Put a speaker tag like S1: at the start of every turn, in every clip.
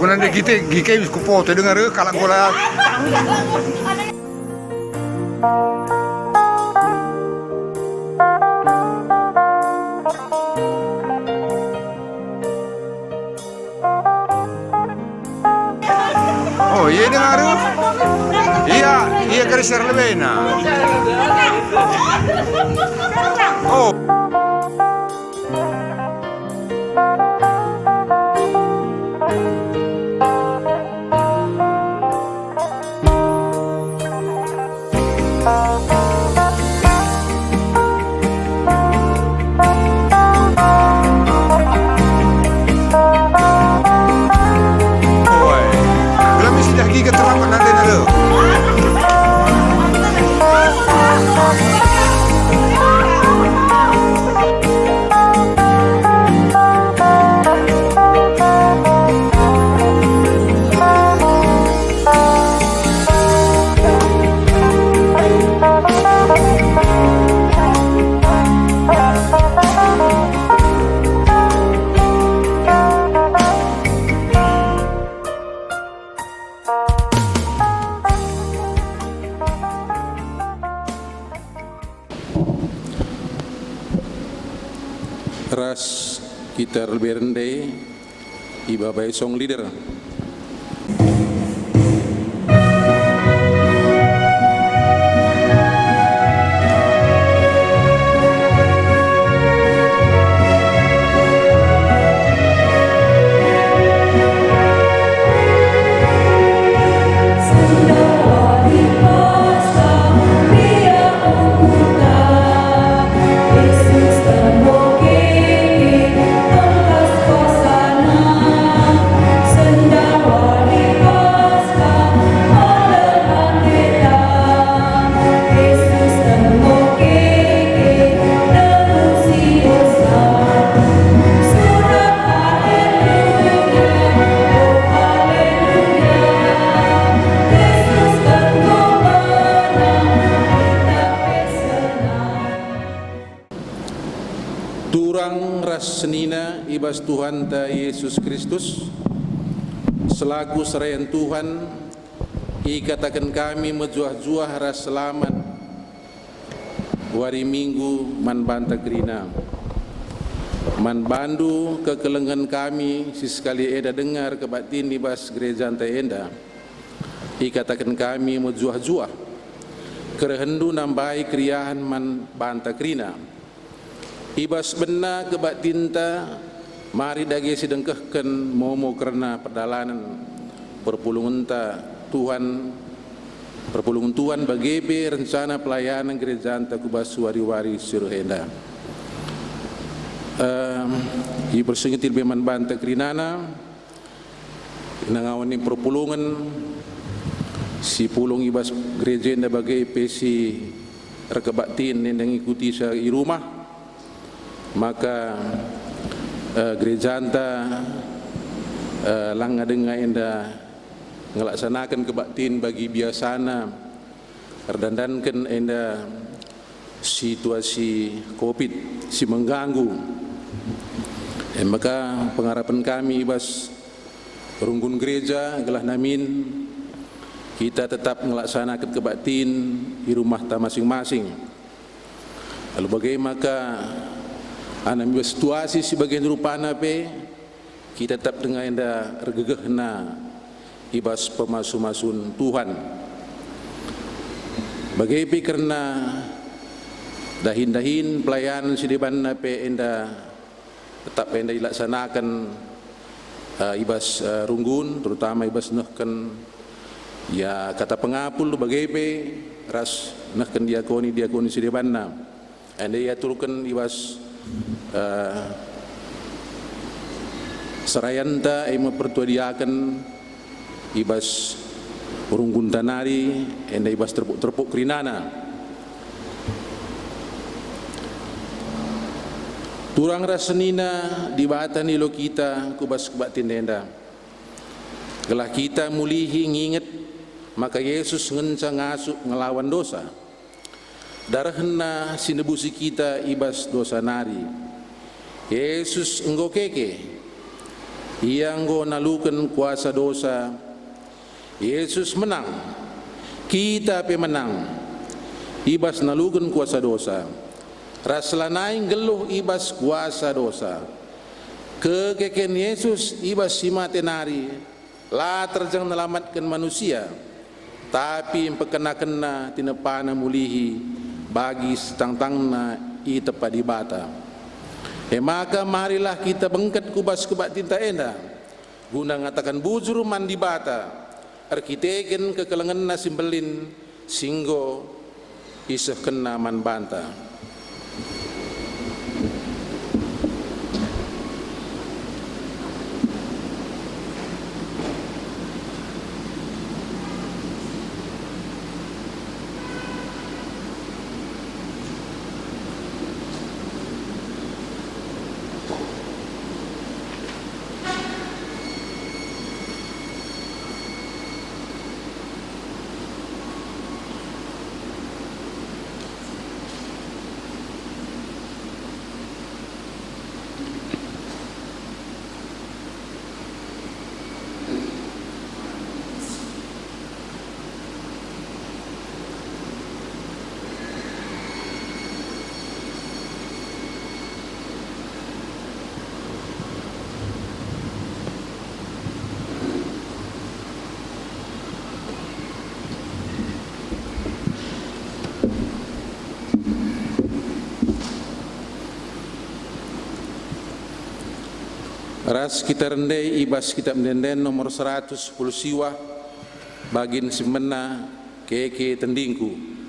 S1: nanti kita foto dengar kalang bola. Oh iya dengar. Iya kerisir lebih nah. Oh. Gigi terlambat nanti dulu.
S2: Ras kita lebih rendah, iba bayi song leader. Turang ras senina ibas Tuhan ta Yesus Kristus selaku serayan Tuhan ikatakan kami mejuah-juah ras selamat wari minggu man banta kerina man bandu kekelengan kami sisekali eda dengar kebatin ibas gereja anta enda ikatakan kami mejuah-juah kerehendu nambai kriahan man banta kerina ibas bena kebat tinta mari dage sidengkehken momo karena perjalanan perpulungan Tuhan perpulungan Tuhan bagebe rencana pelayanan gereja anta kubas wari-wari suruhenda i persengitil beman banta krinana nangawani perpulungan si pulung ibas gereja enda bagai pesi rekebatin yang mengikuti sa i rumah maka gereja anta langga denga enda ngelaksanakan kebaktin bagi biasana redandankan enda situasi COVID si mengganggu maka pengharapan kami ibas perunggun gereja gelah namin kita tetap ngelaksanakan kebaktin di rumah ta masing-masing lalu bagaimana maka anam situasi sebagian rupana pe kita tetap dengan enda regegehna ibas pemasu-masun Tuhan bagaimana karena dahin-dahin pelayanan sidibanna pe enda tetap enda dilaksanakan ibas runggun terutama ibas nehken ya kata pengapul bagaimana ras nehken diakoni sidibanna enda ya turkan ibas serayanta ema pertuadiakan ibas urunggun tanari enda ibas terpuk krinana turang rasenina di batani lo kita kubas kebatin enda gelah kita mulihi nginget maka Yesus ngenca ngasuk ngelawan dosa darahna sinebusi kita ibas dosa nari Yesus enggo keke Yang go nalukan kuasa dosa, Yesus menang, kita pe menang. Ibas nalukan kuasa dosa, raslanaing geluh ibas kuasa dosa. Kekeken Yesus ibas simatenari, la terjang nelamatkan manusia, tapi pekena-kena tinepana mulihi bagi setang-tangna itepa di bata. Maka marilah kita bengket kubas kebat tinta enda, guna ngatakan bujur mandi bata, arkiteken kekelengan nasimbelin singgo iseh kena man banta. Ras kita rendai ibas kita mendenden nomor 110 siwa bagin semena keke tendingku.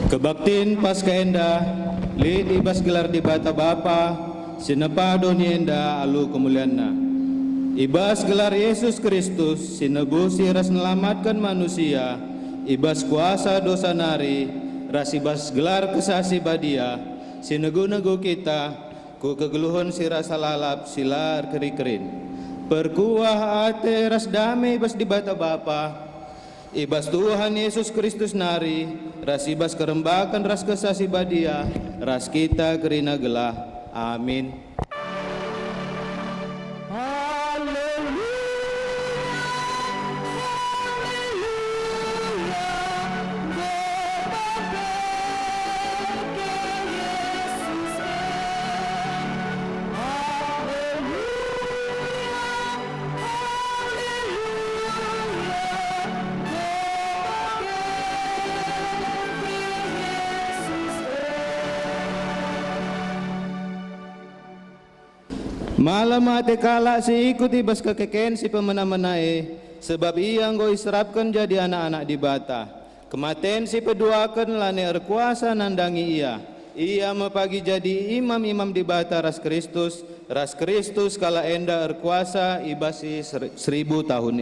S3: Kebaktin Pasca Enda, lid ibas gelar di bata Bapa, sinepado ni Enda alu kemulianna. Ibas gelar Yesus Kristus, sinebusi ras melamatkan manusia, ibas kuasa dosa nari, ras ibas gelar kesasi badia, sinegu-negu kita, ku kegeluhun si rasa lalap silar keri-kerin. Perkuah ate ras damai ibas di bata Bapa, ibas Tuhan Yesus Kristus nari, ras ibas kerembakan ras kesasi badia, ras kita kerina gelah. Amin. Malam ate kala si ikuti bas kekeken si pemena-menae, sebab ia nggo iserapkan jadi anak-anak di bata. Kematen si peduakan lane erkuasa nandangi ia. Ia mepagi jadi imam-imam di bata ras Kristus kala enda erkuasa ibasi 1000 tahun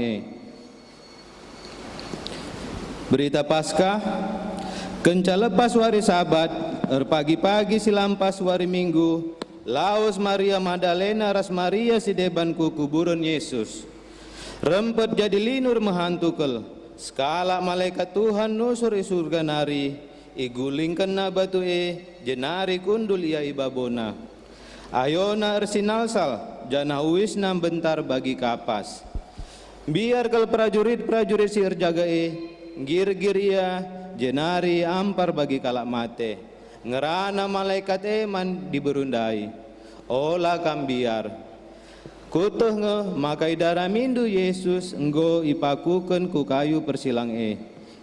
S3: Berita Paskah, kenca lepas wari Sabat, erpagi-pagi silampas wari Minggu, laos Maria Magdalena ras Maria si deban ku kuburan Yesus. Rempet jadi linur mehantukel, skala malaikat Tuhan nusur i surga nari, igulingkan na batu jenari kundul ia ibabona. Ayona ersinalsal jana uis na bentar bagi kapas. Biar kal prajurit-prajurit si erjaga gir-gir ia jenari ampar bagi kalak mate. Ngerana malaikat man diberundai. Ola kambiar. Kutuh nge makai darah mindu Yesus enggo ipakuken ku kayu persilang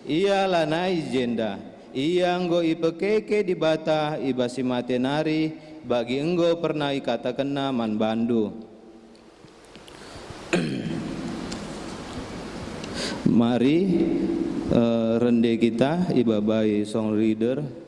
S3: Ia lanai jenda. Ia enggo ipekeke di bata ibasi mate nari bagi enggo pernah ikatakan man bandu. Mari rende kita ibabai song reader.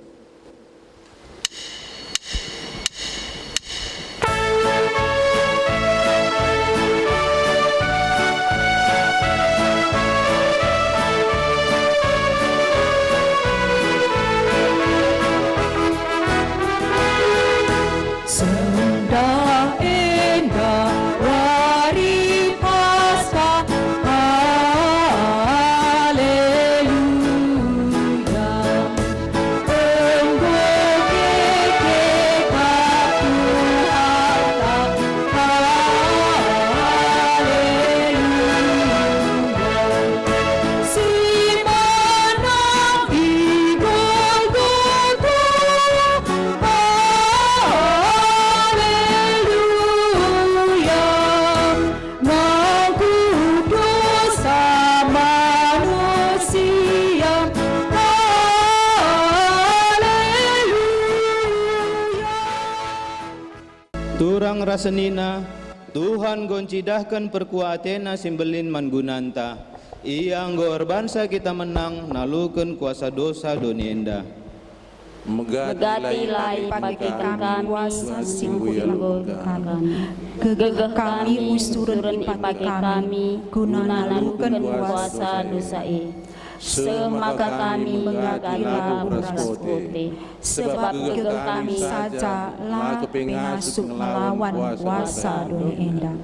S3: Turang rasenina Tuhan goncidahkan perkuatena simbelin mangunanta. Ia nggor bangsa kita menang nalukan kuasa dosa donienda.
S4: Megatilah pakai kami kuasa simbulan kami. Gegeh kami usturan pakai kami guna nalukan kuasa dosa semaka kami mengagila beraskote sebab gegeh kami saja lah pengasuh melawan kuasa dunia endah.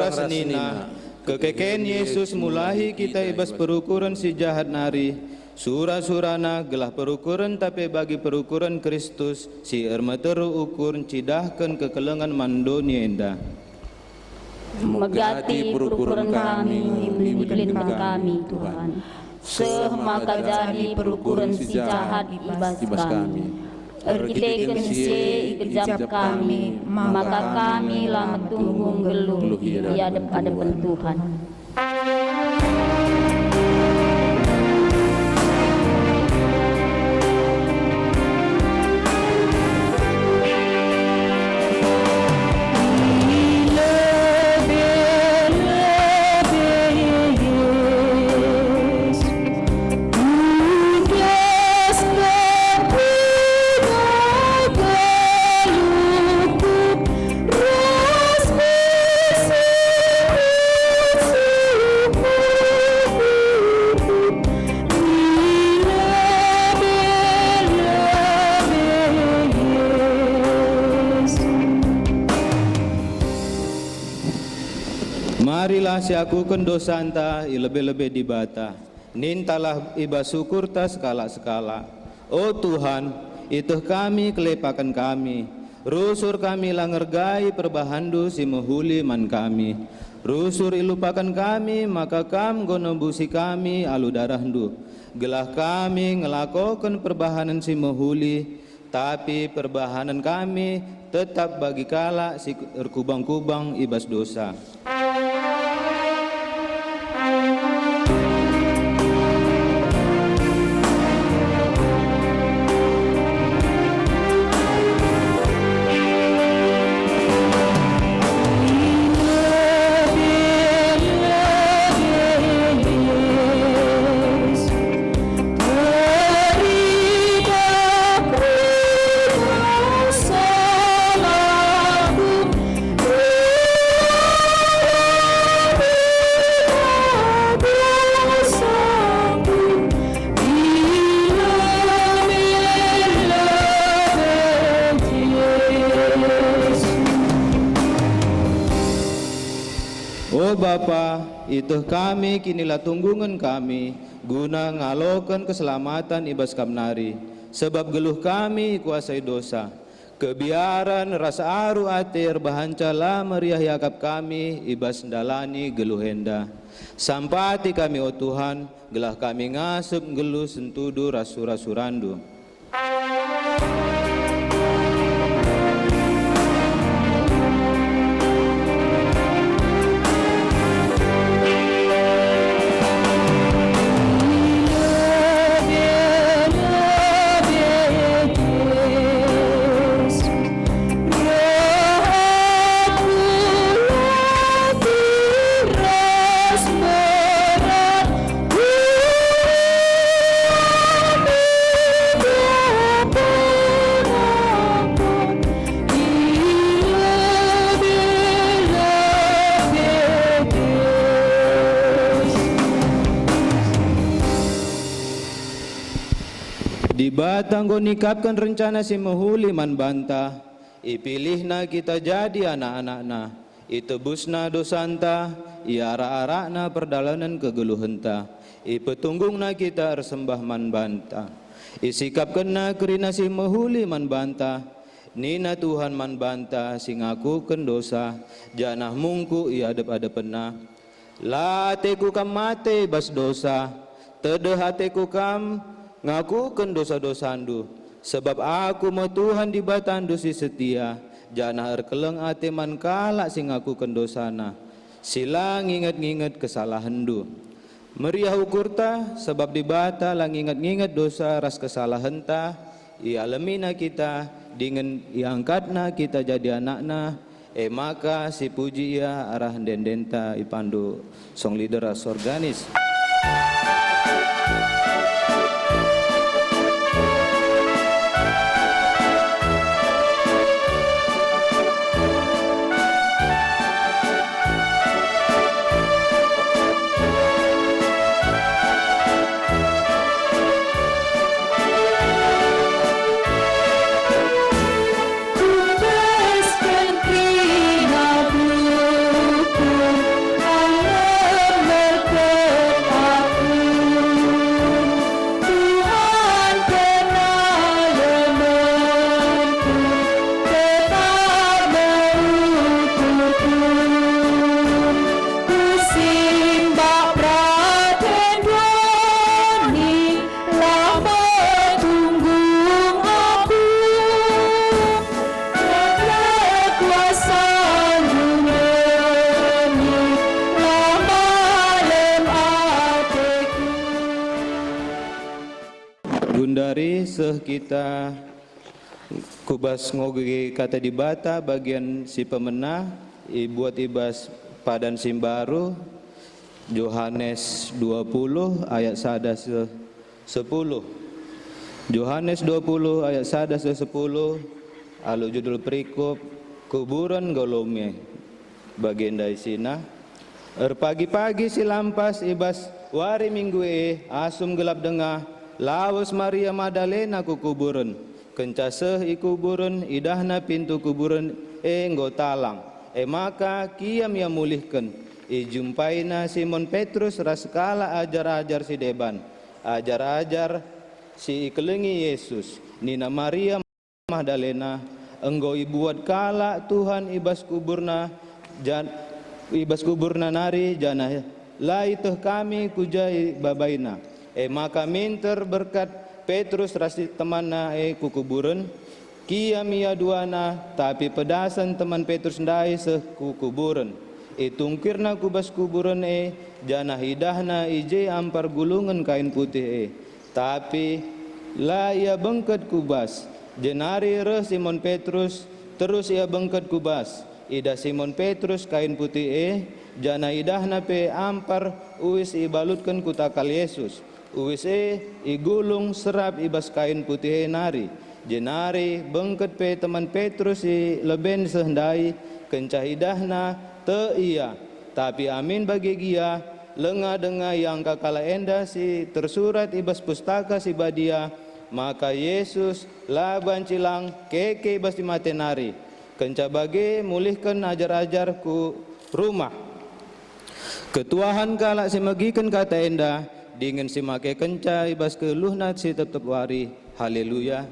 S3: Rasenina kekeken Yesus mulahi kita ibas perukuran si jahat nari sura-surana gelah perukuran tapi bagi perukuran Kristus si ermeteru ukur cidahkan kekelengan mandonienda.
S4: Megati perukuran kami belikan kami Tuhan semaka jadi perukuran si jahat ibas kami. Erkiteken si ikejap kami, maka kami lah metunggung geluh di hadapan Tuhan.
S3: Marilah siakukan dosanta lebih-lebih di bata. Nintalah iba syukur tas skala-skala. Oh Tuhan, itu kami kelepakan kami. Rusur kami langergai perbahandu si mehuli man kami. Rusur ilupakan kami maka kam gonombusi kami alu darahdu. Gelah kami ngelakokan perbahanan si mehuli. Tapi perbahanan kami tetap bagi kala si kubang-kubang ibas dosa. O Bapa, itu kami kinilah tunggungan kami guna ngalokan keselamatan ibas kamnari, sebab geluh kami kuasai dosa. Kebiaran rasa aru atir bahancala meriah yakap kami ibas ndalani geluh henda. Sampati kami o Tuhan, gelah kami ngasup geluh sentudu rasu-rasurandu. Di batang go nikapkan rencana si mahuli man banta, ipilihna kita jadi anak-anakna, itebusna dosanta, iara-arakna perdalanan kegeluhenta, ipetunggungna kita ersembah man banta, isikapkenna kerina si mahuli man banta, nina Tuhan man banta, singakuken dosa, janah mungku iadep-adepenna, la teku kam mate bas dosa, tedeh hateku kam ngakuken dosa-dosandu, sebab aku mau Tuhan di batandu si setia, janah erkeleng ate man kalak sing ngakuken dosana, sila nginget-nginget kesalahandu. Meriah ukurta, sebab di bata lang nginget-nginget dosa ras kesalahanta, ialemina kita, dengan iangkatna kita jadi anakna, maka si puji ia arah dendenta ipandu song leader as organis. Gundari seh kita kubas ngoge kata di bata bagian si pemenah buat ibas padan simbaru Yohanes 20 ayat 1 10. Yohanes 20 ayat 1 10 alu judul perikop kuburan golome bagian dari sina. Pagi-pagi si lampas ibas wari minggu asum gelap dengah lawas Maria Magdalena ku kuburan, kencaseh ikuburan idahna pintu kuburan nggo talang, maka kiam ia mulihkan, jumpaina Simon Petrus raskala ajar-ajar si deban, ajar-ajar si ikelengi Yesus, nina Maria Magdalena, enggo ibuat kala Tuhan ibas kuburna nari janah lai teh kami kujai babaina. Maka minter berkat Petrus rasi temanna kukuburan, kiam ia duana, tapi pedasan teman Petrus ndai seh kukuburan. Tungkirna kubas kuburan janah hidahna ije ampar gulungan kain putih tapi la ia bengket kubas. Jenari reh Simon Petrus terus ia bengket kubas. Ida Simon Petrus kain putih janah idahna pe ampar uis ibalutkan kutakal Yesus. Uis igulung serap ibas kain putih nari. Jenari bengket pe teman Petrus leben sehendai kencahidahna te iya. Tapi amin bagi gia lenga denga yang kakala enda si tersurat ibas pustaka si badia. Maka Yesus laban cilang keke ibas di nari. Kenca bagi mulihkan ajar-ajar ku rumah. Ketuahan kalak semagikan kata enda dengan semakai kenca ibas keluhnat si tetap wari. Haleluya.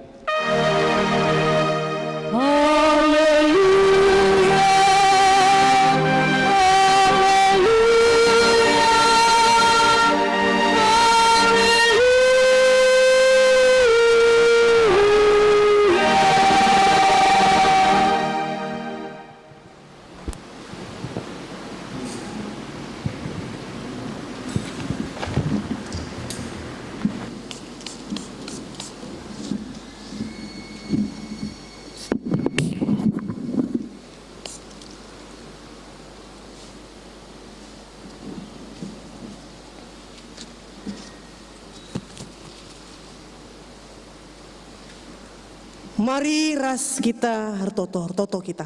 S5: Mari ras kita hartoto kita.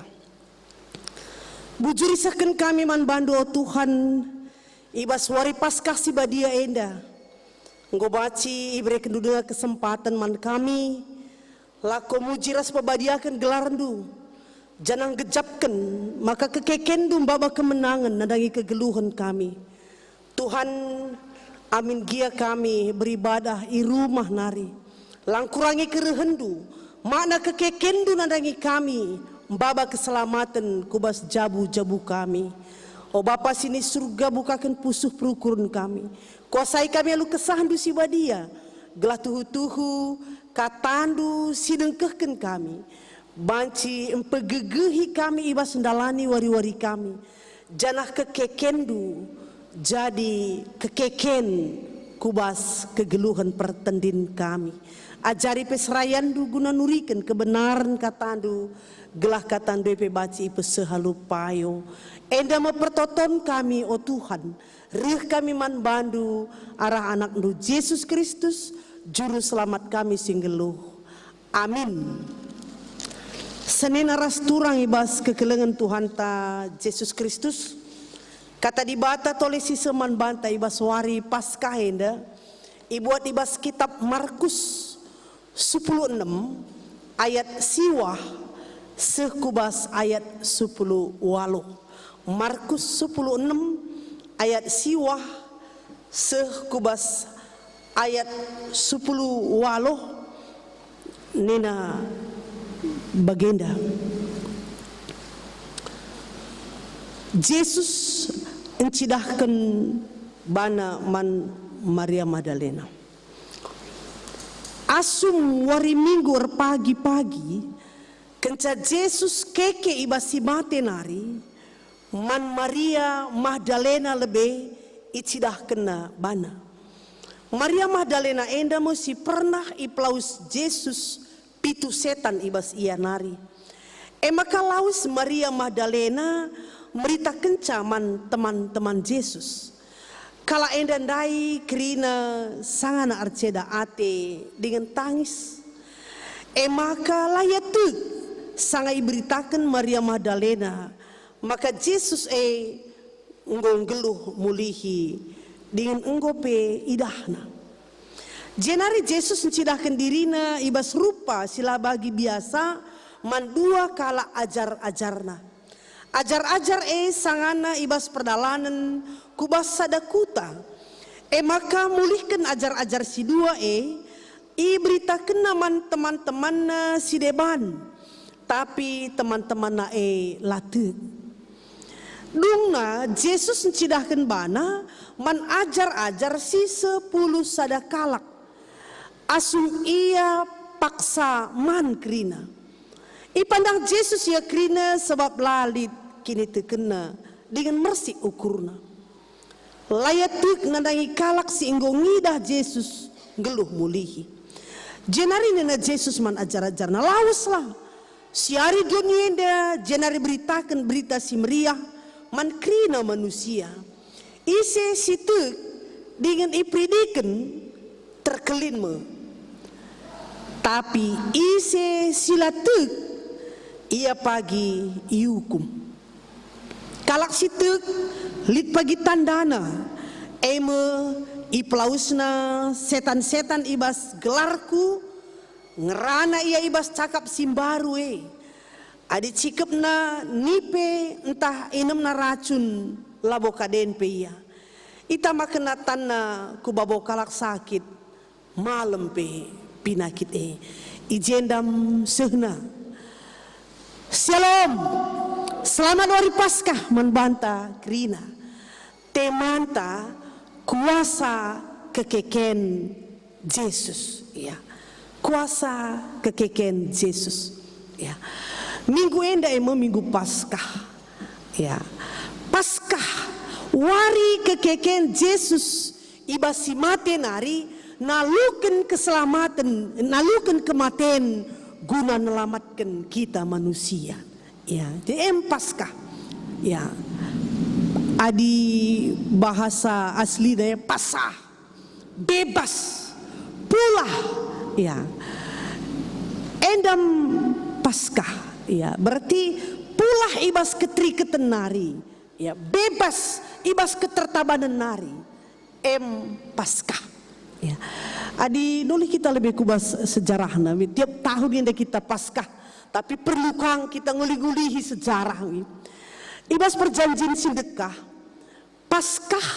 S5: Bujurisakan kami man bandu oh Tuhan, ibas wari paskah si badia enda. Engkau baci ibere kendudunga kesempatan man kami, lako mujiras pabadiakan gelarandu. Janang gejapkan, maka kekekendu baba kemenangan nadangi kegeluhan kami. Tuhan, amin gia kami beribadah i rumah nari. Langkurangi kerehendu, makna kekekendu nadangi kami, baba keselamatan kubas jabu-jabu kami. Oh Bapa sini surga bukakan pusuh perukuran kami. Kuasai kami alu kesahandu si badia. Gelah tuhu-tuhu, katandu sidengkehkan kami. Banci empegegehi kami ibas ndalani wari-wari kami. Janah kekekendu, jadi kekeken kubas kegeluhan pertendin kami. Ajari peserayandu guna nurikan kebenaran katandu. Gelah katandu epe baci pesehalu payo. Enda mempertoton kami oh Tuhan. Rih kami man bandu arah anak nu Yesus Kristus. Juru selamat kami singgeluh. Amin. Senin aras turang ibas kekelengan Tuhan ta Yesus Kristus. Kata dibata tolesi seman banta ibas wari paskah enda. Ibuat ibas kitab Markus 16 ayat siwah sekubas ayat 10 waluh. Markus 16 ayat siwah sekubas ayat 10 waluh nina bagenda. Yesus encidahkan bana man Maria Magdalena. Asum wari minggu pagi-pagi kenca Yesus keke ibasi mate nari. Man Maria Magdalena lebe icidah kena bana. Maria Magdalena enda mesti pernah iplaus Yesus pitu setan ibas ia nari. Maka laus Maria Magdalena merita kencaman teman-teman Yesus. Kala enda ndai kerina sangana arceda ate dengan tangis. Maka layatu sangai beritakan Maria Magdalena. Maka Yesus nggeluh mulihi dengan enggope idahna. Jenari Yesus mencidahkan dirina ibas rupa sila bagi biasa mandua kala ajar-ajarna. Ajar-ajar sangana ibas perdalanan kubas sadakuta. Maka mulihkan ajar-ajar si dua beritakan naman teman-teman si deban. Tapi teman-teman latu. Dungna Yesus mencidahkan bana man ajar-ajar si 10 sadakalak. Asum ia paksa man kerina. Ipandang Yesus ya kerina sebab lalit kini terkena dengan mersi ukurna. Layatuk nandangi kalak si inggo ngidah Yesus geluh mulihi. Jenari nena Yesus man ajar-ajarna lawaslah. Siari dunia jenari beritakan berita si meriah man krina manusia. Ise situ dengan ipridikan terkelin me. Tapi ise silatuk ia pagi iukum. Kalak situ lit pagi tandana. Iplausna setan-setan ibas gelarku. Ngerana ia ibas cakap simbaru Adi cikepna nipe entah inem na racun labo kaden pe ia. Ita makena tanna ku babo kalak sakit malam pe pinakit ijendam sehna. Shalom. Selamat hari Paskah manbanta Krina. Temanta kuasa kekeken Yesus, ya. Kuasa kekeken Yesus, ya. Minggu enda minggu Paskah, ya. Paskah wari kekeken Yesus ibasi mate nari nalukan keselamatan, nalukan kematian guna melamatkan kita manusia, ya. Di Paskah, ya. Adi bahasa asli daya pasah, bebas, pula, ya. Endam Paskah, ya. Berarti pula ibas ketriketan nari, ya. Bebas ibas ketertabanan nari. Paskah, ya. Adi nuli kita lebih kubas sejarahna. Tiap tahun yang kita Paskah, tapi perlu kang kita nguli-ngulihi sejarah. Ibas perjanjian Sindekah, Paskah,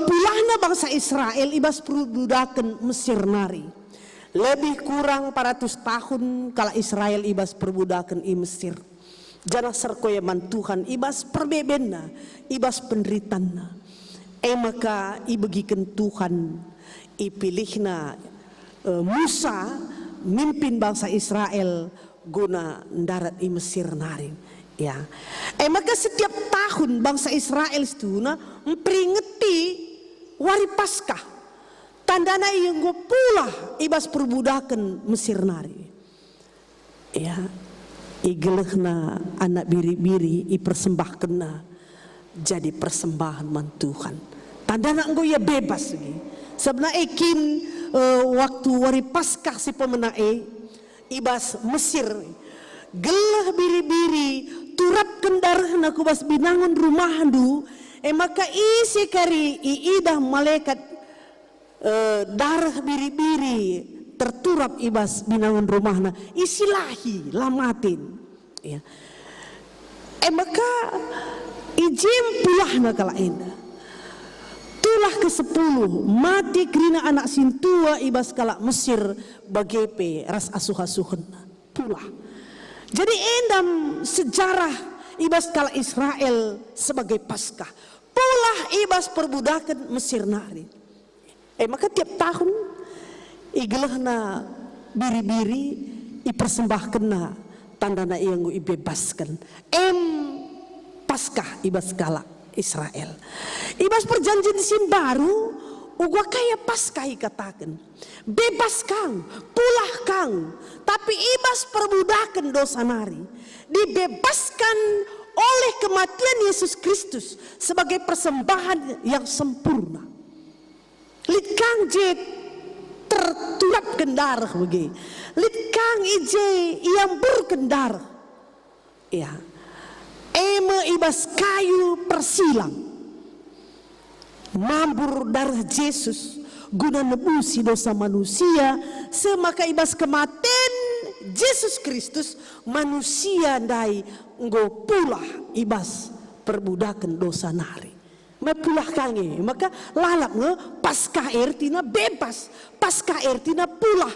S5: pulahna bangsa Israel ibas perbudakan Mesir nari. Lebih kurang 400 tahun kala Israel ibas perbudakan i Mesir. Jana serkoyaman Tuhan ibas perbebenna, ibas penderitanna. Maka ibegikan Tuhan ipilihna Musa mimpin bangsa Israel guna darat i Mesir nari, ya. Maka setiap tahun bangsa Israel itu memperingati wari Paskah, tandana yang go pula ibas perbudakan Mesir nari, ya. Igelehna anak biri-biri ipersembahkena jadi persembahan man Tuhan. Tandana enggo ya bebas lagi. Sebenarnya ekin waktu wari Paskah si pemenae ibas Mesir gelah biri-biri turap kendarana kubas binangun rumahandu maka isi kari iidah malaikat darah biri-biri terturap ibas binangun rumahna isilahi lamatin, ya. Maka izin pulahna kala enda tulah ke-10 mati krina anak sintua ibas kala Mesir bagepe ras asuh-asuhna pulah. Jadi endam sejarah ibas kala Israel sebagai Paskah pulah ibas perbudakan Mesir nari. Maka tiap tahun igelehna biri-biri ipersembahkena tandana yang ibebaskan Paskah ibas kala Israel. Ibas perjanjian sim baru ugwa kaya Paskah ikatakan bebas kang, pulah kang, tapi ibas perbudakan dosa nari dibebaskan oleh kematian Yesus Kristus sebagai persembahan yang sempurna. Lit kang jet terturapkan darah bagi, lit kang ije yang berkendar, ya. Ibas kayu persilang mambur darah Yesus guna nebusi dosa manusia, semaka ibas kematian Yesus Kristus manusia dai nggo pulah ibas perbudakan dosa nari. Pulah kange maka lalap nge Paskah ertina bebas, Paskah ertina pulah,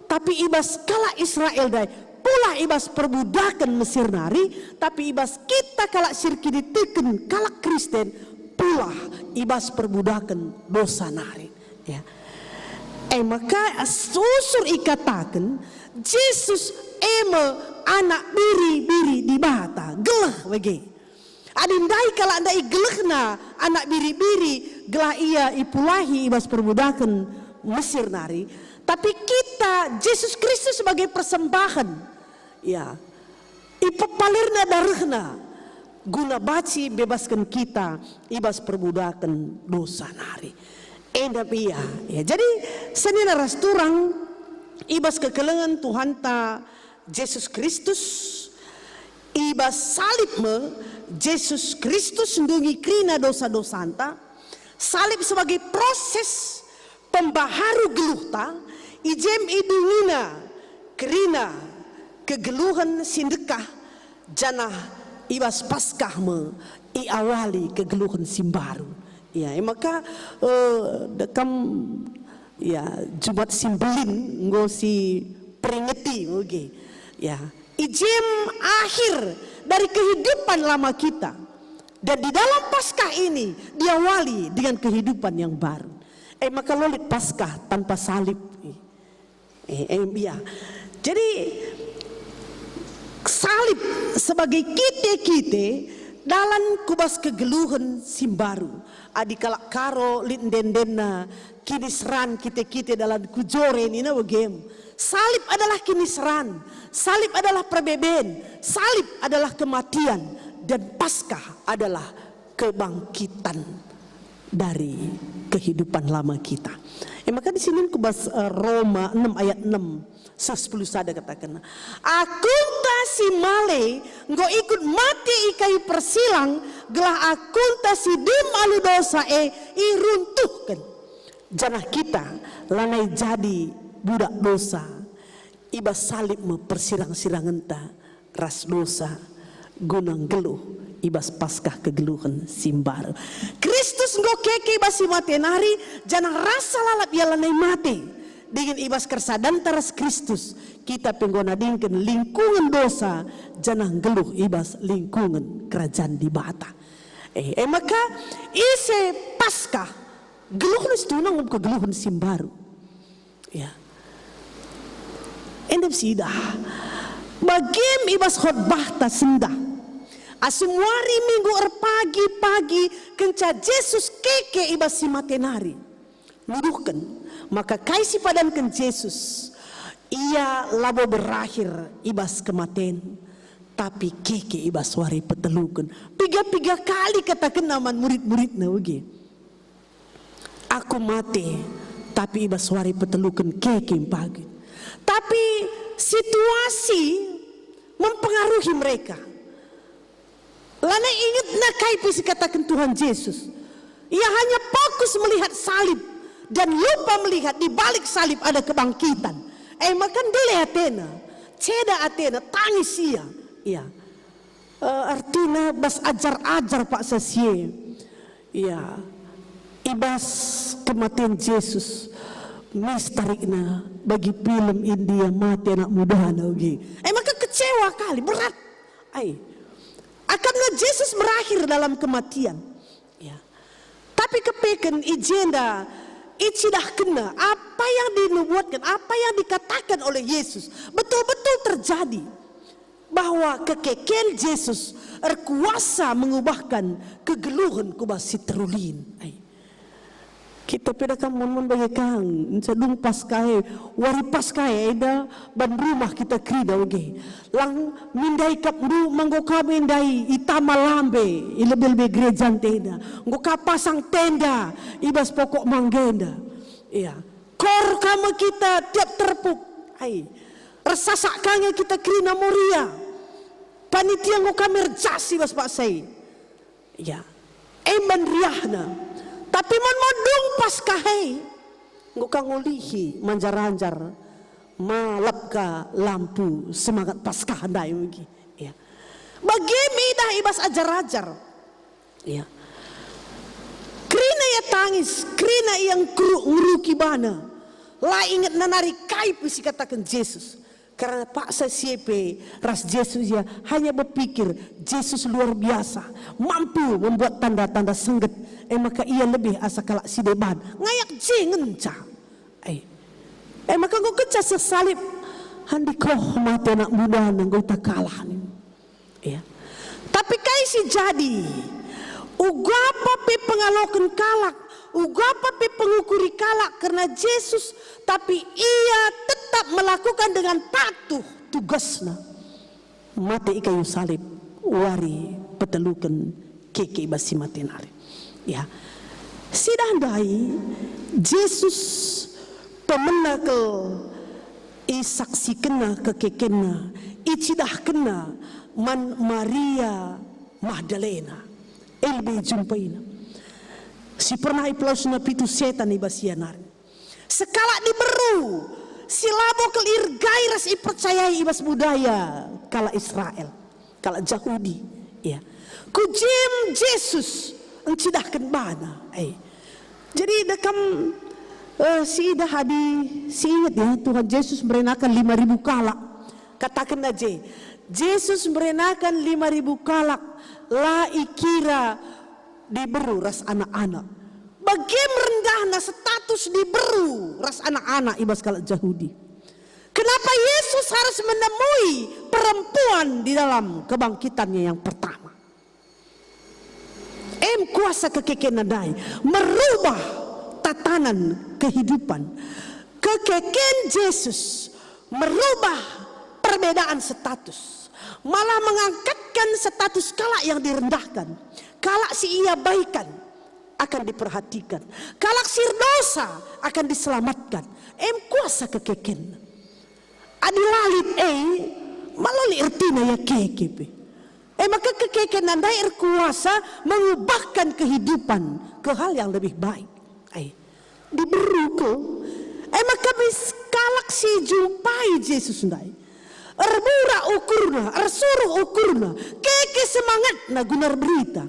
S5: tapi ibas kala Israel dai pula ibas perbudakan Mesir nari, tapi ibas kita kala sirki diteken kala Kristen pula ibas perbudakan dosa nari, ya. Maka susur ikatakan Yesus anak biri-biri di bata gelah bagi adindai kala andai gelehna anak biri-biri gelah ia ipulahi ibas perbudakan Mesir nari, tapi kita Yesus Kristus sebagai persembahan, ya, ipepalirna darahna guna baci bebaskan kita ibas perbudakan dosa nari. Endap iya, ya. Jadi senina rasturang ibas kekelengan Tuhan ta Yesus Kristus ibas salib me Yesus Kristus ndungi krina dosa-dosa anta salib sebagai proses pembaharu geluhta ijem idungina kerina kegeluhan sindekah janah ibas Paskah me iawali kegeluhan simbaru. Ya, maka dekam ya Jumat Simbelin ngosi peringeti oke. Ya, ijem akhir dari kehidupan lama kita. Dan di dalam Paskah ini diawali dengan kehidupan yang baru. Maka lolit Paskah tanpa salib. Ya. Jadi salib sebagai kita dalam kubas kegeluhan simbaru. Adikala karo lindendena kini seran kita dalam kujore ini na game. Salib adalah kini seran, salib adalah perbeben, salib adalah kematian, dan Paskah adalah kebangkitan dari kehidupan lama kita. Maka di sini kubas Roma 6 ayat 6 10 sada katakan, akunta si male nggo ikut mati ikai persilang gelah akunta si dim alu dosa iruntuhkan. Janah kita lanai jadi budak dosa, iba salib me persirang-sirangan ta ras dosa gunang geluh ibas Paskah kegeluhan simbar. Kristus nggo keke ibas simatenari janah rasa lalap ia lanai mati dengan ibas kersadan taras Kristus kita penggona dingken lingkungan dosa janah geluh ibas lingkungan kerajaan di bata. Maka ise Paskah geluhan istunang kegeluhan simbaru. Ya. Endem sidah. Bagim ibas khotbah ta sendah. Asumwari minggu pagi-pagi kenca Yesus keke ibas simatenari. Nuduhkan maka kaisi padankan Yesus ia labo berakhir ibas kematian tapi keke ibas wari petelukan. Piga-piga kali katakan naman murid-murid na ugi. Aku mati tapi ibas wari petelukan keke pagi. Tapi situasi mempengaruhi mereka. Lana ingat nak kaipis katakan Tuhan Yesus. Ia hanya fokus melihat salib dan lupa melihat di balik salib ada kebangkitan. Makan dele Athena, ceda Athena, tangis ia. Iya. Artinya bas ajar-ajar Pak Sasie. Iya. Ibas kematian Yesus. Mistarikna bagi film India mati anak muda naugi. Maka kecewa kali, berat. Akarena Yesus berakhir dalam kematian. Ya. Tapi kepeken ijenda icidah kena apa yang dinubuatkan, apa yang dikatakan oleh Yesus betul-betul terjadi. Bahwa kekekian Yesus berkuasa mengubahkan kegeluhan kubas sitrulin. Kita pedakan mon bagi kang sedung Paskah wari Paskah eda ban rumah kita krida oge lang mindai kap du manggo kami indai itama lambe ilebel-lebel gereja tenda nggo pasang tenda ibas pokok manggenda iya kor kama kita tiap terpuk resasak kange kita krina moria panitia nggo kami rejasi bas Pak Sai iya eman riahna. Tapi modung Paskah nggo kangulihi manjar-anjar malap ka lampu semangat Paskah ndai mugi ya. Bagi midah ibas ajar-ajar. Ya. Krina ya tangis, krina yang nguruki bana. La ingat nanari kaip si katakan Yesus. Karena Pak Sasiepe ras Yesus ya hanya berpikir Yesus luar biasa, mampu membuat tanda-tanda sengget. Maka ia lebih asa kalak si deban ngayak jengen ca. Maka nggo keca sesalib handi koh mati anak muda nggo tak kalah nih. Ya. Tapi kaisi jadi ugapa pe pengalokan kalak, ugapa pe pengukuri kalak karena Yesus, tapi ia tetap melakukan dengan patuh tugasnya. Mati ikayu salib wari petelukan keke basi matenari. Ya, sidandai Yesus pemena ke isaksi kena kekekena, icidah kena man Maria Magdalena, elbe jumpaina. Si pernah iplaus na pitu setan ibasianar. Sekala diberu, silabo kelir gairas ipercayai ibas budaya kala Israel, kala Yahudi. Ya, kujem Jesus encidahkan bana. Jadi dekam si ida hadi si ingat ya, Tuhan Yesus merenakan 5.000 kalak. Katakan aja, Yesus merenakan 5.000 kalak. La ikira diberu ras anak-anak. Bagaimana rendahnya status diberu ras anak-anak ibas kalak Yahudi. Kenapa Yesus harus menemui perempuan di dalam kebangkitannya yang pertama? Kuasa kekekenan dai merubah tatanan kehidupan. Kekeken Yesus merubah perbedaan status, malah mengangkatkan status kalak yang direndahkan. Kalak si ia baikan akan diperhatikan, kalak sirdosa akan diselamatkan. Kuasa kekeken adilalit malali ertina ya kekepe. Maka kekekenan dai kuasa mengubahkan kehidupan ke hal yang lebih baik. Diberi ko. Maka kalak si jumpai Yesus dai. Erbura ukurna, ersuruh ukurna, keke semangat na gunar berita.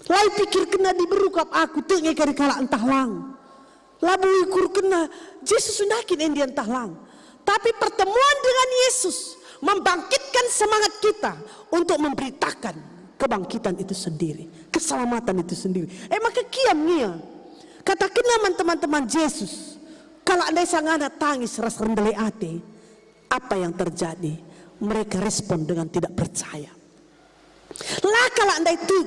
S5: Lai pikir kena diberi kap aku tengah kari kalak entah lang. Labu ukur kena Yesus sundakin endian entah lang. Tapi pertemuan dengan Yesus membangkitkan semangat kita untuk memberitakan kebangkitan itu sendiri, keselamatan itu sendiri. Maka kiamnya katakan teman-teman Yesus, kalau anda sangat tangis ras rendele ate, apa yang terjadi? Mereka respon dengan tidak percaya. Lah kalau anda itu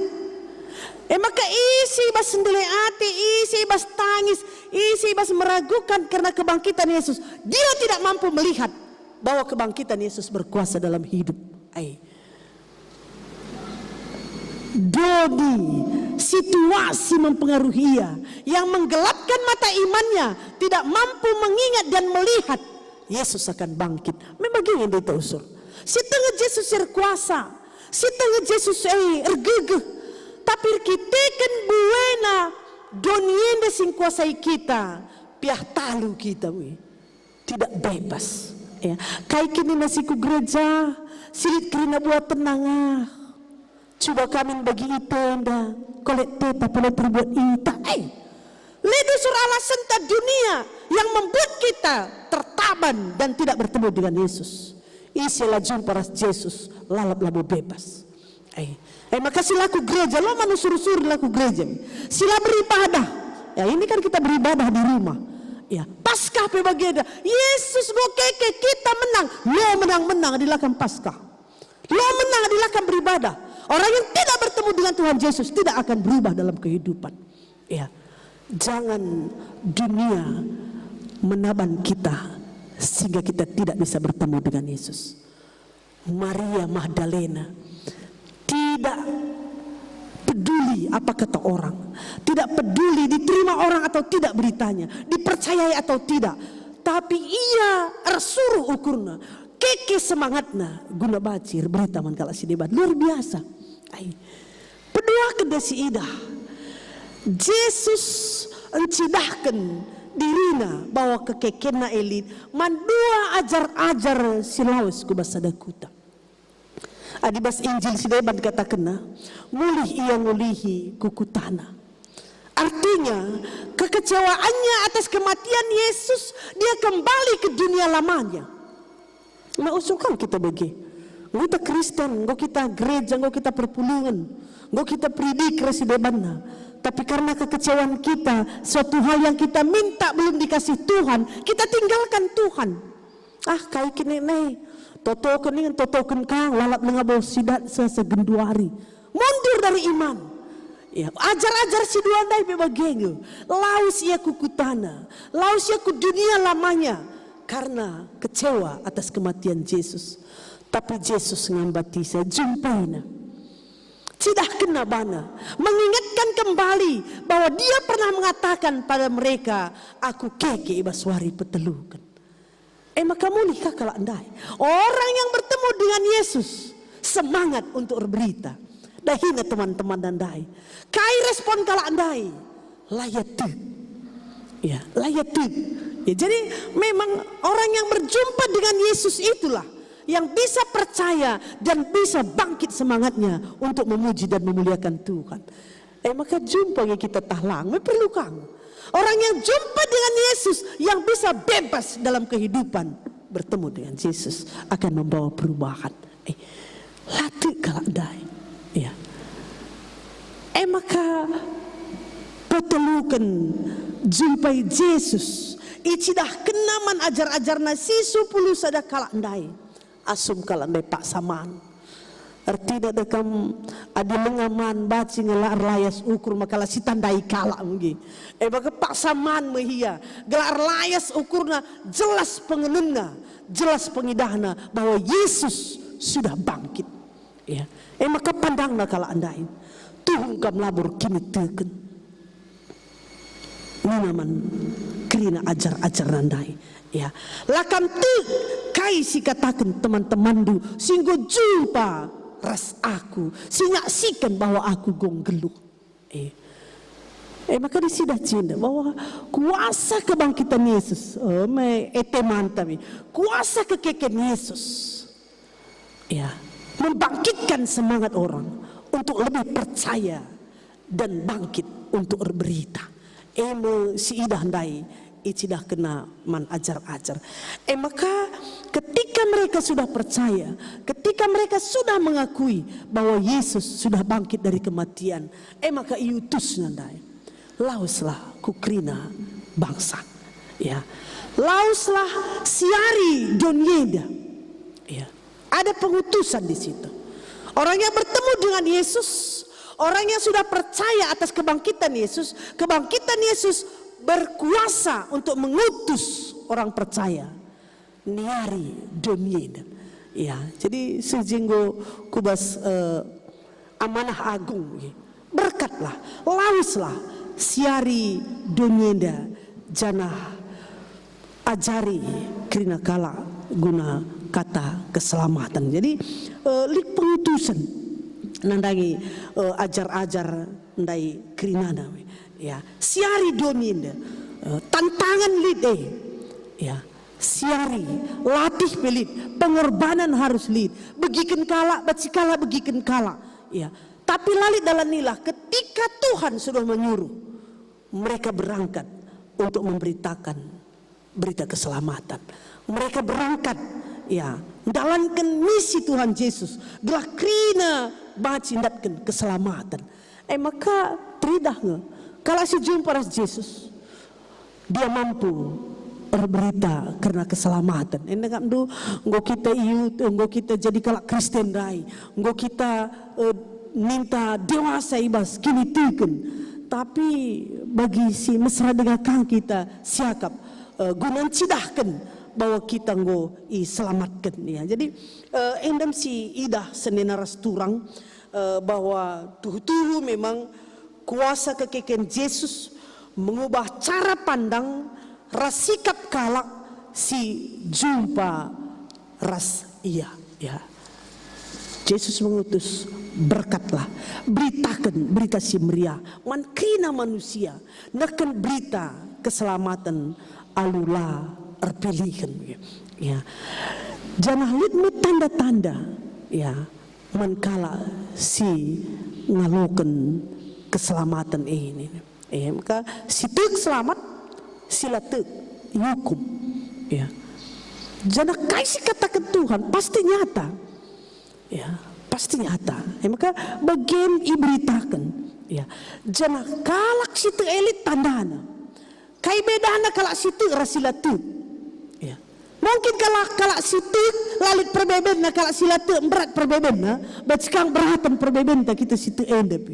S5: maka isi bas rendele ate, isi bas tangis, isi bas meragukan karena kebangkitan Yesus. Dia tidak mampu melihat bahwa kebangkitan Yesus berkuasa dalam hidup. Dodi situasi mempengaruhi ia, yang menggelapkan mata imannya, tidak mampu mengingat dan melihat Yesus akan bangkit. Memang gini itu usul. Si tengah Yesus berkuasa, si tengah Yesus ergegeh, tapi kita kan buena donienda sing kuasai kita, piah talu kita tidak bebas. Ya, kayak kini nasi ku gereja, silit kerina buat penangah. Coba kami bagi itenda, kolek teta boleh terbuat ita. Ledu sur alasan tak dunia yang membuat kita tertaban dan tidak bertemu dengan Yesus. Isilah jumpa ras Yesus, lalap labu bebas. Maka silaku gereja, lo manusur-sur laku gereja. Sila beribadah. Ya ini kan kita beribadah di rumah. Ya, Paskah pebageda. Yesus mau keke kita menang. Lo menang-menang dilakukan Paskah. Lo menang dilakukan beribadah. Orang yang tidak bertemu dengan Tuhan Yesus tidak akan berubah dalam kehidupan. Ya, jangan dunia menaban kita sehingga kita tidak bisa bertemu dengan Yesus. Maria Magdalena tidak peduli apa kata orang, tidak peduli diterima orang atau tidak beritanya, dipercayai atau tidak, tapi ia ersuruh ukurna, keke semangatna guna bacir berita man kala si debat luar biasa. Pedua kedasi idah, Yesus encidahkan dirina bahwa kekekena elit mandua ajar-ajar silaus kubasada kuta. Adibas Injil si debat kata kena mulih ia ngulihi kukutana. Artinya kekecewaannya atas kematian Yesus, dia kembali ke dunia lamanya. Nah usulkan kita bagi kita Kristen, kita gereja, kita perpulungan, kita pridik resi debanna. Tapi karena kekecewaan kita, suatu hal yang kita minta belum dikasih Tuhan, kita tinggalkan Tuhan. Kayak kini nih, totokan kang lalap lengabau sidat segenduari, mundur dari iman. Ya, ajar-ajar si dua dai bebagenge, laus ia kukutana, laus ia ku dunia lamanya, karena kecewa atas kematian Yesus. Tapi Yesus ngambati saya jumpaina. Tidak kena bana, mengingatkan kembali bahwa dia pernah mengatakan pada mereka, aku keke ibaswari petelukan. Maka mulikah kalau andai orang yang bertemu dengan Yesus semangat untuk berberita. Dahina teman-teman dan dai. Kai respon kalau andai layatu. Ya, layatu. Ya, jadi memang orang yang berjumpa dengan Yesus itulah yang bisa percaya dan bisa bangkit semangatnya untuk memuji dan memuliakan Tuhan. Maka jumpa yang kita tahlang, perlu kamu. Orang yang jumpa dengan Yesus yang bisa bebas dalam kehidupan, bertemu dengan Yesus akan membawa perubahan. Latih kalak dai. Ya. Maka petelukan jumpai Yesus. Icidah kenaman ajar-ajarna sisu puluh sada kalak dai. Asum kalak dai pak saman. Artinya dekam adi mengaman baci ngelar layas ukur makalah si tandai kalak mungkin. Maka pak saman mehia. Gelar layas ukurna jelas pengenunna, jelas pengidahna bahwa Yesus sudah bangkit. Ya. Maka pandangna kalak andai. Tuhung kam labur kini teken. Ninaman kerina ajar-ajar nandai. Ya. Lakam tu kai si katakan teman-teman du singgo jumpa ras aku, sinyaksikan bahwa aku gong geluh. Maka disidah cinta bahwa kuasa kebangkitan Yesus, mantap, kuasa kekeken Yesus, ya, membangkitkan semangat orang untuk lebih percaya dan bangkit untuk berberita. Si idah ndai, icidah kena man ajar-ajar. Maka ketika mereka sudah percaya, ketika mereka sudah mengakui bahwa Yesus sudah bangkit dari kematian, maka iutus nandai, lauslah kukrina bangsa, ya, lauslah siari donyeda, ya, ada pengutusan di situ. Orang yang bertemu dengan Yesus, orang yang sudah percaya atas kebangkitan Yesus berkuasa untuk mengutus orang percaya. Niari donyeda. Ya, jadi sejinggo kubas amanah agung. Berkatlah, lauslah siari donyeda janah ajari kerina kala guna kata keselamatan. Jadi lik pengutusan nandangi ajar-ajar ndai kerinana. Ya, siari donyeda tantangan lid ya. Siari, latih pelit, pengorbanan harus lid. Begiken kala, bacikala begiken kala. Ya. Tapi lalit dalam nilah ketika Tuhan sudah menyuruh, mereka berangkat untuk memberitakan berita keselamatan. Mereka berangkat, ya, menjalankan misi Tuhan Yesus. Gelah krina bacindatkan keselamatan. Maka teridah nge, kalau si jumpa Yesus, dia mampu berberita karena keselamatan. Enggak do nggo kita nggo kita jadi kalak Kristen dai, nggo kita minta dewasa ibas kini tiken. Tapi bagi si mesra dengan kang kita siakap gunan cidahkan bahwa kita nggo selamatkan ya. Jadi endam si idah senena ras turang bahwa tuhu memang kuasa kekeken Yesus mengubah cara pandang ras sikap kalak si jumpa ras iya ya. Yesus mengutus, berkatlah, beritakan berita si meriah man kina manusia nakan berita keselamatan alula terpilihkan ya. Jangan lihat tanda-tanda ya man kala si ngaloken keselamatan ini maka si selamat sila te hukum ya. Jangan kasih katakan Tuhan pasti nyata ya, pasti nyata maka bagian iberitakan ya. Jangan kalak situ elit tandana kai bedana kalak situ rasila te ya. Mungkin kalak situ lalit perbebenna kalak sila te berat perbebenna bacikang beratan perbeben kita situ endep.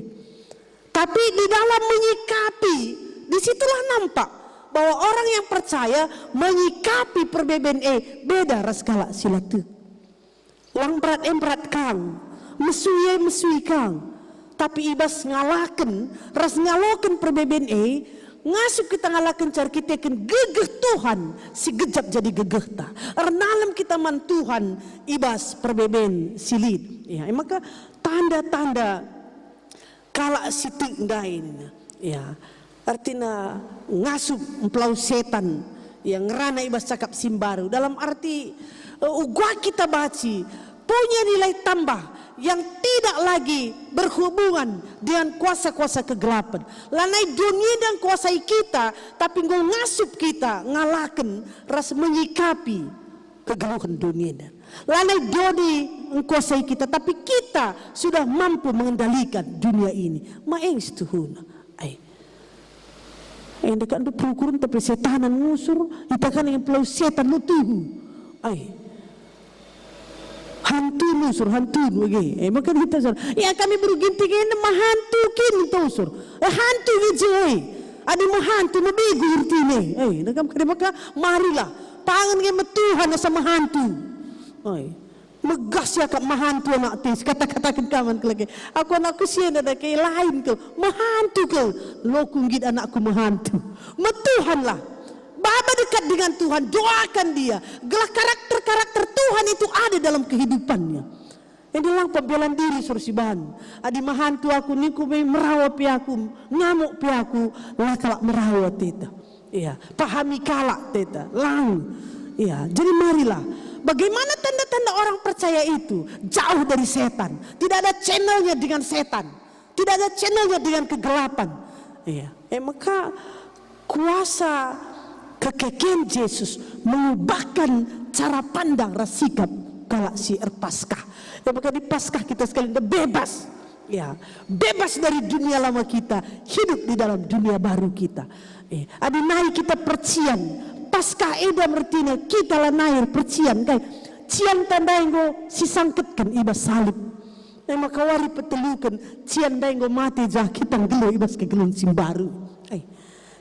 S5: Tapi di dalam menyikapi disitulah nampak bahwa orang yang percaya menyikapi perbedaan beda ras kala silatu. Lang berat kang, mesui kang. Tapi ibas ngalaken, ras ngaloken perbedaan ngasup kita ngalaken cara kita kan gegeh Tuhan si gejap jadi gegeh ta. Ernalam kita man Tuhan ibas perbedaan silid. Ya, maka tanda-tanda kala sitik ndain ya. Artinya ngasup emplau setan yang ngerana ibas cakap simbaru dalam arti ugua kita baci punya nilai tambah yang tidak lagi berhubungan dengan kuasa-kuasa kegelapan. Lanai dunia dan kuasai kita, tapi ngasup kita ngalakan rasa menyikapi kegeluhan dunia. Lanai doni mengkuasai kita, tapi kita sudah mampu mengendalikan dunia ini. Maeng setuhuna. Dekat itu perukuran tapi setanan ngusur, kita kan yang pelau setan lu tuhu. Hantu nusur, hantu nuge. Maka kita sur, ya kami beruginti kena mahantu kini tosur. Hantu gejai. Adi mahantu mabigu urtine. Nakam kena maka marilah. Pangan kena Tuhan sama hantu. Megas ya kak mahantu anak tis. Kata-katakan kaman kelagi. Aku anak kesian ada kayak lain ke. Mahantu ke. Lo kunggit anakku mahantu. Tuhan lah. Bapa dekat dengan Tuhan, doakan dia. Gelah karakter-karakter Tuhan itu ada dalam kehidupannya. Yang dalam pembelaan diri sursiban. Adi mahantu aku niku merawat piaku, ngamuk piaku, lah kalak merawat teta. Iya, pahami kalak teta, lang. Iya, jadi marilah. Bagaimana tanda-tanda orang percaya itu? Jauh dari setan. Tidak ada channelnya dengan setan. Tidak ada channelnya dengan kegelapan. Iya, maka kuasa kekekian Yesus mengubahkan cara pandang rasikap kalak si Paskah. Maka di Paskah kita sekali bebas. Ya, bebas dari dunia lama kita, hidup di dalam dunia baru kita. Adi naik kita percian. Paskah eda mertina kita lah naik percian kai. Cian tandai si sangketkan iba salib. Maka wari petelukan cian daenggo mati jah kita gelo ibas kegelun simbaru.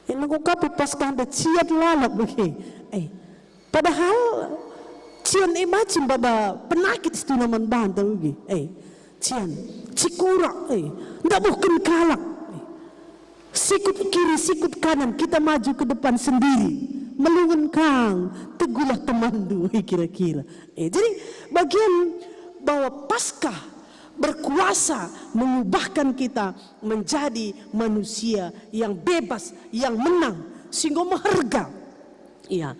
S5: Yang kapi Paskah ada cian lalap bagi. Padahal cian macam baba penakit itu naman bantah bagi. Cian cikura, ndak bukan kalak. Sikut kiri, sikut kanan, kita maju ke depan sendiri. Melungun kang, tegulah temandu kira-kira. Jadi bagian bahwa Paskah berkuasa mengubahkan kita menjadi manusia yang bebas, yang menang, sehingga mengharga. Iya,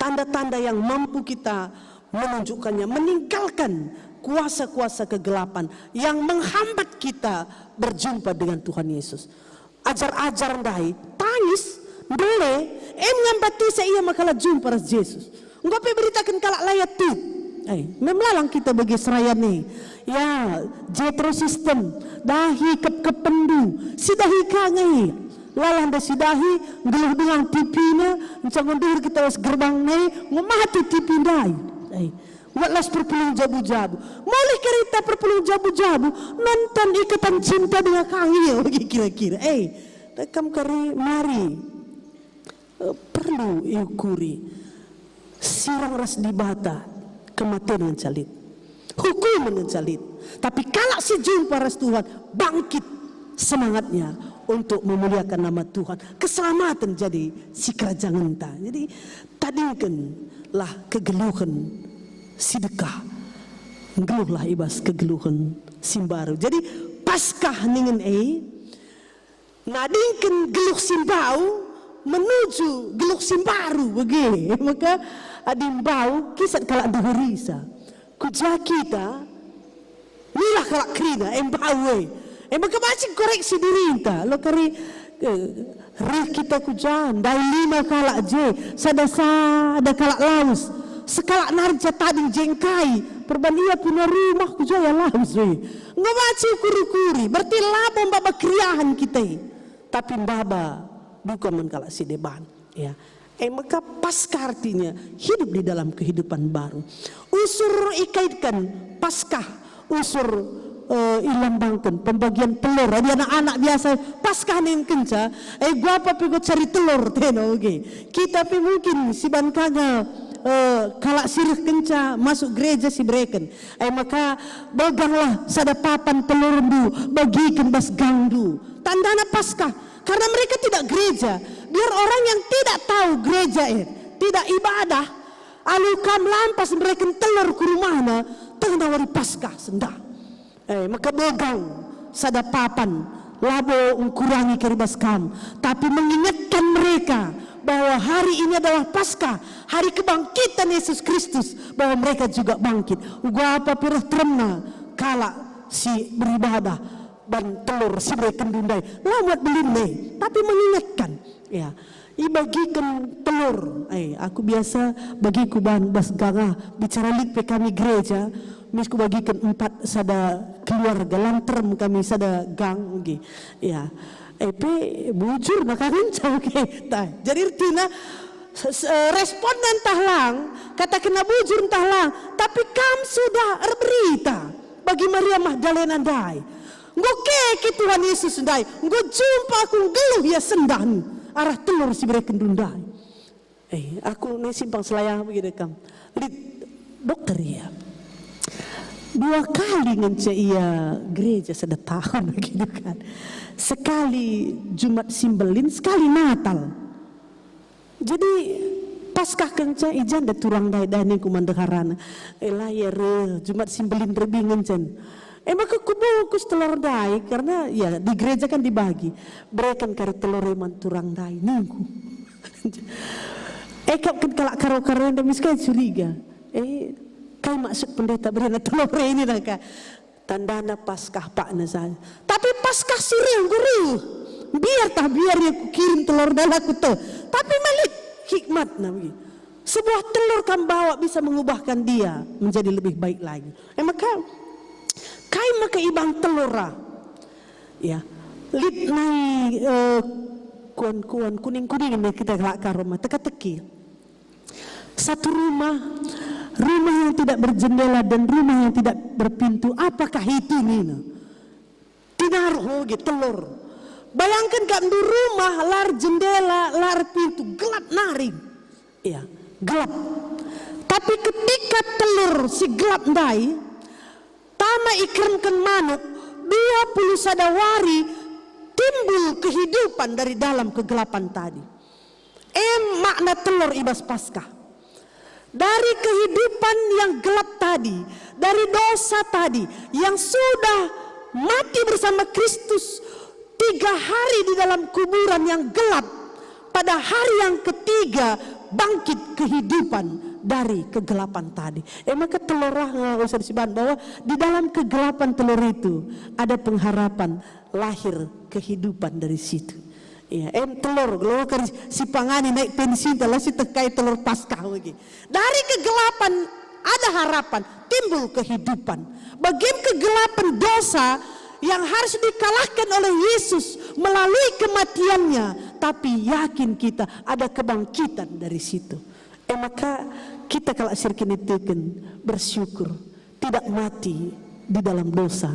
S5: tanda-tanda yang mampu kita menunjukkannya, meninggalkan kuasa-kuasa kegelapan yang menghambat kita berjumpa dengan Tuhan Yesus. Ajar-ajar ndai, tangis, boleh, mengambati saya makalah jumpa dengan Yesus. Enggak beritakan kalak layat tu. Memelalang kita bagi seraya nih. Ya, jetro sistem, dahi kependu, sidahi kangai. Lalang dah sidahi, geluh dengan tipina, macam mundur kita was gerbang nih, memati tipi dai. Watlas perpulung jabu-jabu. Boleh kereta perpulung jabu-jabu, nonton ikatan cinta dengan kangai, bagi kira-kira. Rekam kari mari perlu iukuri sirang ras di bata kematian dengan calit, hukum dengan calit. Tapi kalau si jumpa ras Tuhan, bangkit semangatnya untuk memuliakan nama Tuhan. Keselamatan jadi si kerajaan entah. Jadi tadikanlah kegeluhan sidekah, geluhlah ibas kegeluhan simbaru. Jadi Paskah ningen nadingkan geluh simbau menuju geluh simbaru bagi. Maka adimbau kisah kalak dahurisa kuja kita nilah kalak krina embau maka macam koreksi diri ta lo kari rih kita kujan dai lima kalak je sadasa ada kalak laus sekalak narja tading jengkai perbandia punya rumah kuja ya laus ngabaci kuri-kuri berarti labong baba kriahan kita tapi baba bukan menkalak si deban ya. Maka Paskah artinya hidup di dalam kehidupan baru. Unsur ikaitkan Paskah, unsur ilambangkan pembagian telur. Ada anak-anak biasa Paskah nih kenca. Gua apa pego cari telur teno oke. Kita pi mungkin si bankanya kalak sirih kenca masuk gereja si breken. Maka baganglah sada papan telur du bagikan bas gangdu. Tandana Paskah karena mereka tidak gereja. Biar orang yang tidak tahu gereja tidak ibadah, alukam lampas mereka telur ke rumahnya, tengah wari Paskah sendah. Maka begang sada papan labo kurangi keribas kam, tapi mengingatkan mereka bahwa hari ini adalah Paskah, hari kebangkitan Yesus Kristus, bahwa mereka juga bangkit. Gua apa pirah teremna kala si beribadah dan telur si mereka kendundai lamat belinai, tapi mengingatkan ya. Bagikan telur. Aku biasa bagiku bahan bas gangah bicara lit kami gereja. Misku bagikan 4 sada keluarga lanterm kami sada gang okay. Ya. Bujur nak karencau okay. Jadi artinya responden tahlang kata kena bujur tahlang, tapi kam sudah berita bagi Maria Magdalena dai. Ngokeke Tuhan Yesus dai. Nggo jumpa aku geluh ya sendan. Arah telur si mereka kendundai. Aku nih simpang selayang begitu kam. Lihat dokter ya. 2 kali ngence ia gereja sudah tahun begitu kan. Sekali Jumat Simbelin, sekali Natal. Jadi Paskah kenca ijan da turang dai kumandaharana. Ya Jumat Simbelin rebing ngencen. Maka kubukus telur dai karena ya di gereja kan dibagi. Berikan kari telur eman turang dai nunggu. Kap kan kalak karo-karo yang miskai curiga. Kai maksud pendeta berikan telur ini nak tandana Paskah pak nazal. Tapi Paskah sirih guru. Biar ya ku kirim telur dai aku tu. Tapi malik hikmat nabi. Sebuah telur kan bawa bisa mengubahkan dia menjadi lebih baik lagi. Maka kai maka ibang telura ya lit nai kuan kuning ini kita kelak ke rumah teka-teki satu rumah yang tidak berjendela dan rumah yang tidak berpintu, apakah itu Nina? Tinaruh gitu telur. Bayangkan kan di rumah lar jendela lar pintu gelap naring ya gelap, tapi ketika telur si gelap dai tama ikremkan manuk 20 sadawari timbul kehidupan dari dalam kegelapan tadi. Makna telur ibas Paskah. Dari kehidupan yang gelap tadi, dari dosa tadi yang sudah mati bersama Kristus 3 hari di dalam kuburan yang gelap, pada hari yang ketiga bangkit kehidupan dari kegelapan tadi. Maka telurah nggak usah disiban bahwa di dalam kegelapan telur itu ada pengharapan lahir kehidupan dari situ. Ya, telur kalau si pangani naik pensi telah si terkait telur Paskah lagi. Dari kegelapan ada harapan, timbul kehidupan. Bagian kegelapan dosa yang harus dikalahkan oleh Yesus melalui kematiannya, tapi yakin kita ada kebangkitan dari situ. Maka kita kalau sirkin itu kan bersyukur tidak mati di dalam dosa,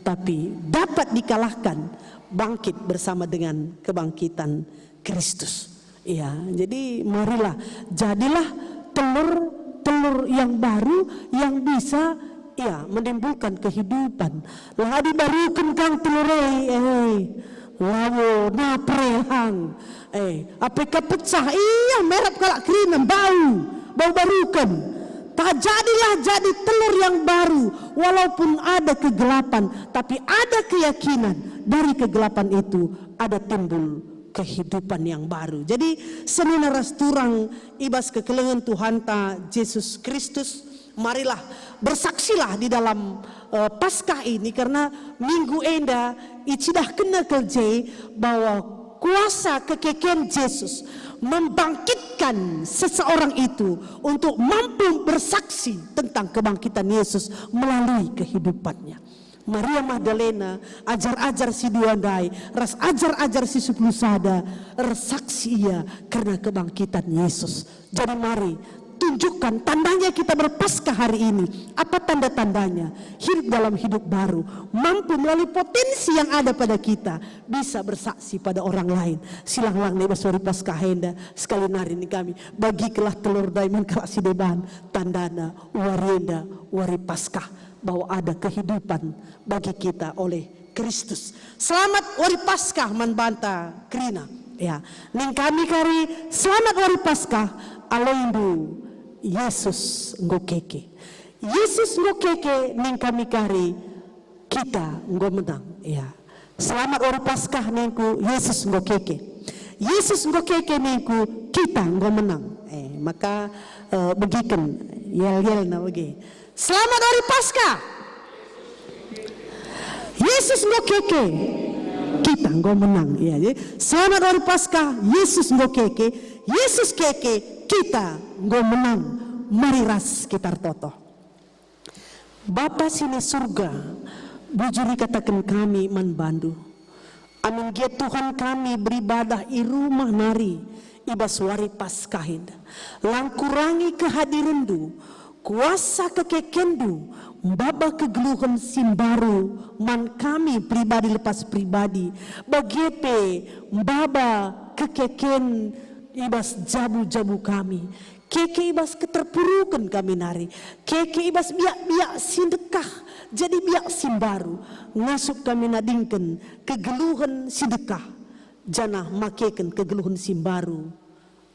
S5: tapi dapat dikalahkan, bangkit bersama dengan kebangkitan Kristus. Ya, jadi marilah jadilah telur yang baru yang bisa ya menimbulkan kehidupan. Lah dibarukan kang telurei lawo naprehang apakah pecah iya merap kalak kerinam bau barukan. Tak jadilah jadi telur yang baru walaupun ada kegelapan, tapi ada keyakinan dari kegelapan itu ada timbul kehidupan yang baru. Jadi senina rasturang ibas kekelengan Tuhan ta Yesus Kristus, marilah bersaksilah di dalam Paskah ini, karena minggu enda icidah kena kerja bahwa kuasa kekekian Yesus membangkitkan seseorang itu untuk mampu bersaksi tentang kebangkitan Yesus melalui kehidupannya. Maria Magdalena ajar-ajar si duandai, ras ajar-ajar si 10 sada, saksi ia karena kebangkitan Yesus. Jadi mari tunjukkan tandanya kita berpaskah hari ini. Apa tanda-tandanya? Hidup dalam hidup baru, mampu melalui potensi yang ada pada kita bisa bersaksi pada orang lain. Silang-lang nebas wari paskah henda sekali nari ini kami bagi kelah telur daiman kalak si deban tandana warienda wari paskah bahwa ada kehidupan bagi kita oleh Kristus. Selamat wari paskah manbanta krina ya. Ning kami kari selamat wari paskah aloindu Yesus ngokeke. Yesus ngokeke ning kami kari kita menang ya. Selamat wari paskah ningku Yesus ngokeke. Yesus ngokeke ningku kita nggo menang. Maka begiken yel-yel na bagi. Selamat Hari Paskah. Yesus nggo keke, kita nggo menang. Ya, jadi selamat Hari Paskah. Yesus nggo keke, Yesus keke, kita nggo menang. Mari ras kita toto. Bapa sini surga, bujuri katakan kami manbandu. Amin gia Tuhan kami beribadah i rumah nari ibas wari Paskahin. Langkurangi kehadirandu, kuasa kekekendu, mbaba kegeluhan simbaru, man kami pribadi lepas pribadi. Bagepe mbaba kekeken ibas jabu-jabu kami. Keke ibas keterpurukan kami nari. Keke ibas biak-biak sedekah. Jadi biak simbaru ngasuk kami nadingken kegeluhan sedekah janah makeken kegeluhan simbaru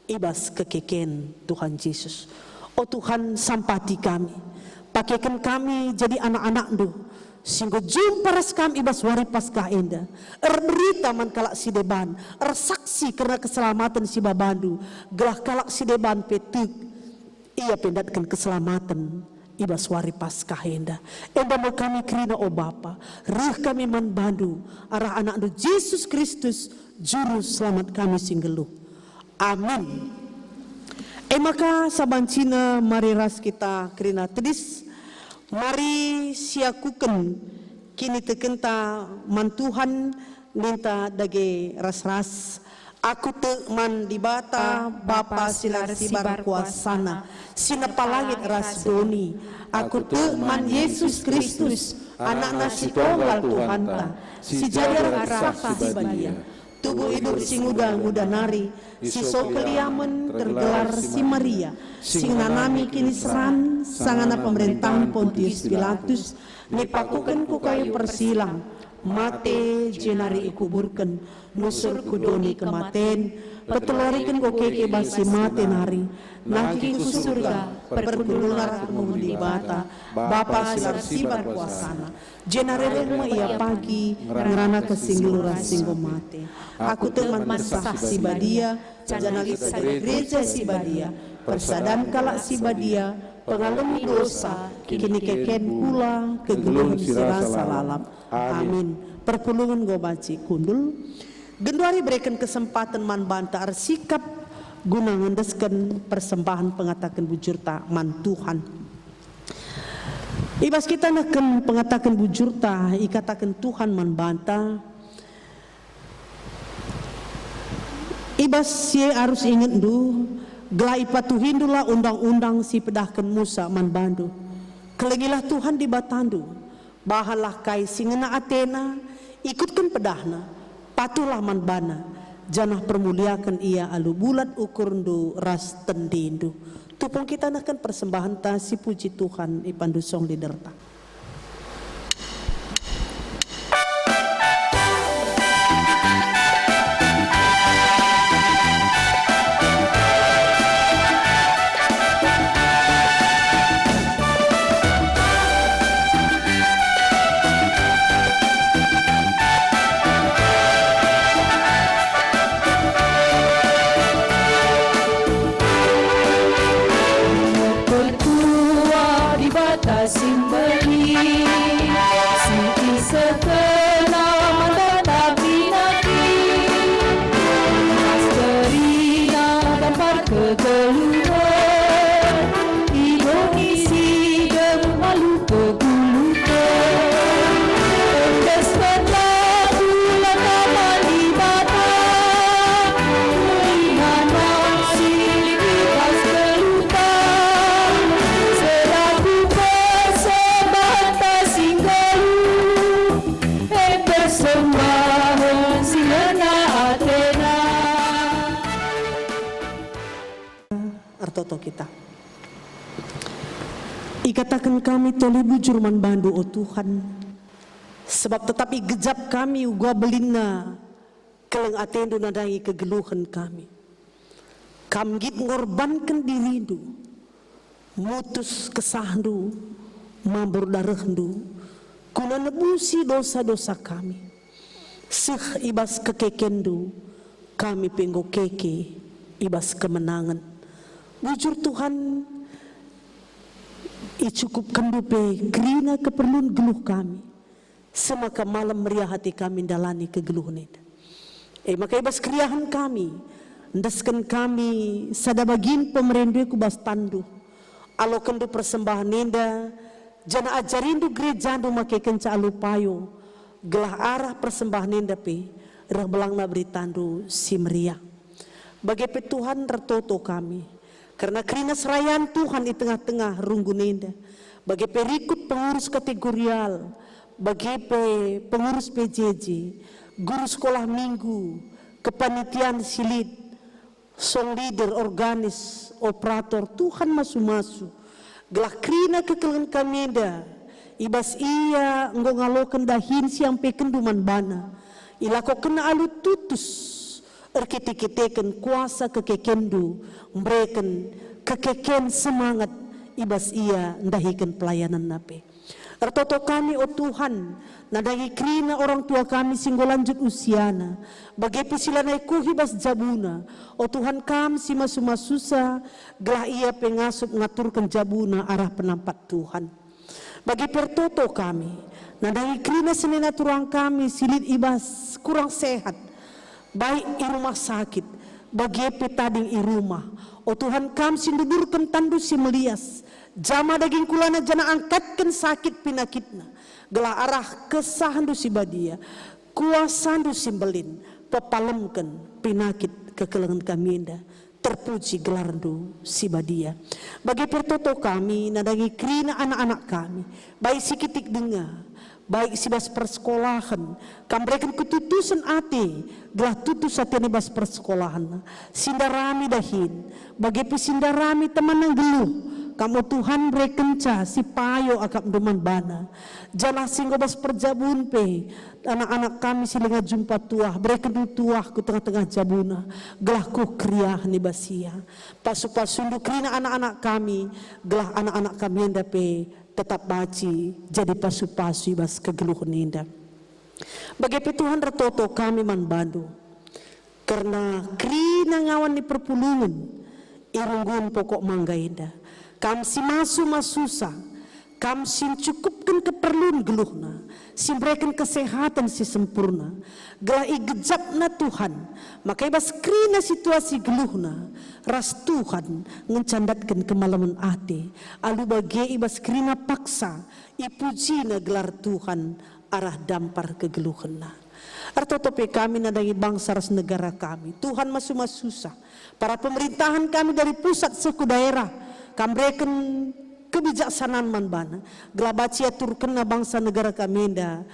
S5: ibas kekeken Tuhan Yesus. Oh Tuhan sampati kami, pakaikan kami jadi anak-anak du sehingga jumpa ras kami ibas wari Paskah enda berita man kalak si deban saksi karena keselamatan si babandu gelah kalak si deban petik ia pendatkan keselamatan ibas wari Paskah enda mau kami kerina o Bapa rih kami manbandu arah anak anu Yesus Kristus juru selamat kami singgelu. Amin. Maka sabancina mari ras kita kerina tedis mari siakuken kini tekenta mantuhan minta dage ras-ras. Aku man di bata Bapa silar sibar kuasana sinapa langit ras doni. Aku man Yesus Kristus anak nasi tunggal Tuhan ta si jajar arah si badia tubuh hidup si muda nari si sokeliamen tergelar si Maria sing nanami kini seran sangana pemerintahan Pontius Pilatus nipakukan ku kayu persilang mate jenari ikuburkan nusur kudoni kematen petelorikan ko keke basi mate nari naki ku surga perkulular mengundi bata Bapa silar sibar kuasana jenari rumah ia pagi ngerana kesingguluran singgo mate aku teman sah si badia janali gereja si badia persadan kalak si badia pengalami dosa kini keken pula kegeluhan sirasa lalap. Amin. Perpulungan go baci kundul genduari berikan kesempatan man bantar sikap guna ngendeskan persembahan pengatakan bujurta man Tuhan. Ibas kita naken pengatakan bujurta ikatakan Tuhan man banta. Ibas ye harus ingat du gelai patuhindula undang-undang si pedahkan Musa man bandu. Kelengilah Tuhan di batandu. Bahalah kai singena Athena ikutkan pedahna patulah man bana janah permuliakan ia alu bulat ukurndu ras tendindu. Tupung kita nakan persembahan ta si puji Tuhan ipandu song liderta. Artoto kita ikatakan kami toli bujur man bandu o Tuhan sebab tetapi gejap kami gua belina keleng atendu nadangi kegeluhan kami kamgit ngorbankan dirindu mutus kesahndu mambur darahdu kuna nebusi dosa-dosa kami seh ibas kekekendu kami penggo keke ibas kemenangan. Bujur Tuhan, icukupkan dupe kerina keperluan geluh kami. Semaka malam meriah hati kami dalani kegeluhan itu. Maka ibas keriahan kami, ndaskan kami sadabagin pemerintah kubas tandu. Alo kendu persembahan nenda, jana ajarindu gereja ndu make kenca alupayo, gelah arah persembahan nenda pe, rah belang na beritandu si meriah. Bagi Tuhan tertoto kami, karena kerina serayan Tuhan di tengah-tengah runggu nenda. Bagi perikut pengurus kategorial, bagi pengurus PJJ, guru sekolah minggu, kepanitiaan silit, song leader, organis, operator, Tuhan masu-masu. Gelah kerina kekelengan kami dah, ibas iya ngalokan dahin siang pekenduman bana. Ilako kena alu tutus, erkete-keteken kuasa kekekendu, mereken kekeken semangat, ibas iya ndahikan pelayanan nape. Ertoto kami o Tuhan, nadangi kerina orang tua kami singgo lanjut usiana, bagi pisilanai kuhibas jabuna, o Tuhan kami si masu-masusa, gelah ia pengasup ngaturkan jabuna arah penampat Tuhan. Bagi pertoto kami, nadangi kerina senena turang kami silit ibas kurang sehat, baik i rumah sakit, bagi petading i rumah, o Tuhan kami sindudurkan tandu si melias, jama daging kulana jana angkatkan sakit pinakitna, gelah arah kesahandu si badia, kuasandu si belin, pepalemkan pinakit kekelengan kami indah, terpuji gelardu si badia. Bagi pertoto kami, nadangi kerina anak-anak kami, baik si kitik dengar, baik si bas persekolahan, kambrekan ketutusan ate, gelah tutus ate ni bas persekolahan, sindarami dahin, bagi pesindarami teman yang geluh, kamu Tuhan brekenca si payo akap duman bana, jana singgo bas perjabun pe, anak-anak kami silinga jumpa tuah, breken tuah ku tengah-tengah jabuna, gelah ku kriah ni basia, pasu-pasundu kerina anak-anak kami, gelah anak-anak kami yang dape tetap baci jadi pasu-pasu bas kegeluhan ninda. Bagi Tuhan retoto kami man bandu, karena kerina ngawan di perpulungan, irunggun pokok mangga indah. Kam si masu-masusa, kam sin cukupkan keperluan geluhna, sin berikan kesehatan si sempurna, gelah igejapna Tuhan, maka ibas krina situasi geluhna, ras Tuhan ngencandatkan kemalaman ate, alu bagi ibas krina paksa, ipujina gelar Tuhan arah dampar kegeluhna. Artotope kami nadangi bangsa ras negara kami, Tuhan masu-masusa, para pemerintahan kami dari pusat suku daerah, kambreken kebijaksanaan man bana, gelabaci atur kena bangsa negara kami indah,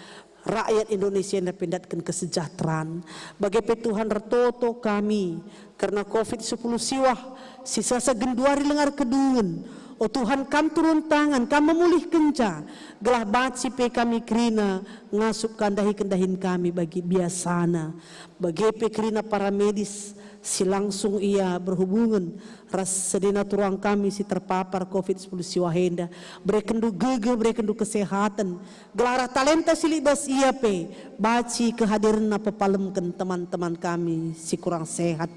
S5: rakyat Indonesia yang pendatkan kesejahteraan. Bagi Tuhan retoto kami, karena COVID-10 siwah, sisa segenduari lengar kedungan, o Tuhan kam turun tangan, kam memulih kenca, gelah baci pe kami kerina, ngasup kandahi-kandahin kami bagi biasana, bagi pe kerina para medis, si langsung ia berhubungan ras sedena turuang kami si terpapar COVID-10 siwahenda, berekendu gege, berekendu kesehatan, gelara talenta silibas ia pe, baci kehadiran apa palemkan teman-teman kami si kurang sehat,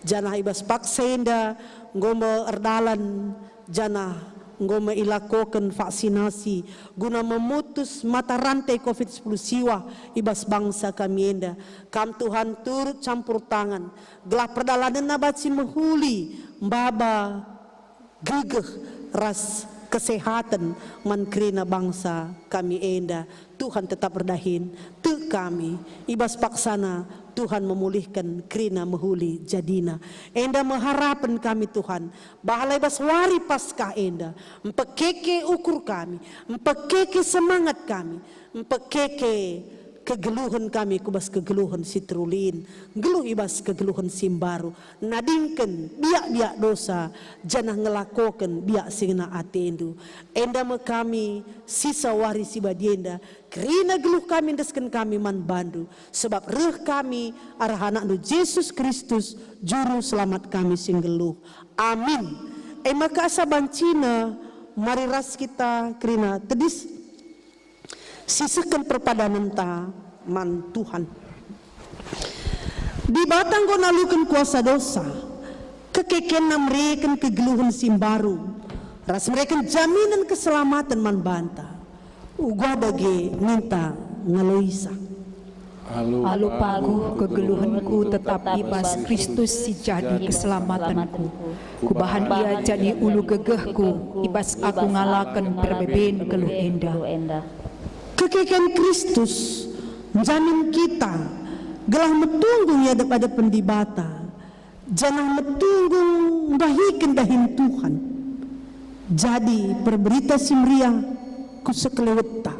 S5: jana ibas paksenda, ngombe erdalan, jana ngombe ilakokan vaksinasi, guna memutus mata rantai COVID-10 siwa ibas bangsa kami enda. Kam Tuhan turut campur tangan, gelah perdalanan nabaci menghuli, mbaba gegeh ras kesehatan mankrina bangsa kami enda. Tuhan tetap berdahin, te kami ibas paksana Tuhan memulihkan krina mehuli jadina. Enda mengharapkan kami Tuhan, bahalai bas wari paskah enda, empekeke ukur kami, empekeke semangat kami, empekeke kegeluhan kami kubas kegeluhan si trulin, geluh ibas kegeluhan simbaru, nadingken biak-biak dosa, janah ngelakokan biak singna atendu. Enda me kami sisa wari si badienda, kerina geluh kami desken kami man bandu, sebab reh kami arah anak nu Yesus Kristus juru selamat kami sing geluh. Amin. Maka asa bancina mari ras kita kerina tedis sisakan perpadanan ta man Tuhan. Di batang ko nalukan kuasa dosa, kekeken mereka kegeluhan simbaru, ras mereka jaminan keselamatan man banta, ugwa bagi minta ngaloisa.
S6: Alu pagu kegeluhanku tetap ibas Kristus si jadi keselamatanku. Kubahan ia jadi ulu gegehku, ibas aku ngalakan perbeben keluh enda.
S5: Kekeken Kristus jamin kita gelah metunggung ya daripada pendibata, jangan metunggung dahikan dahin Tuhan. Jadi perberita simria ku sekeleweta,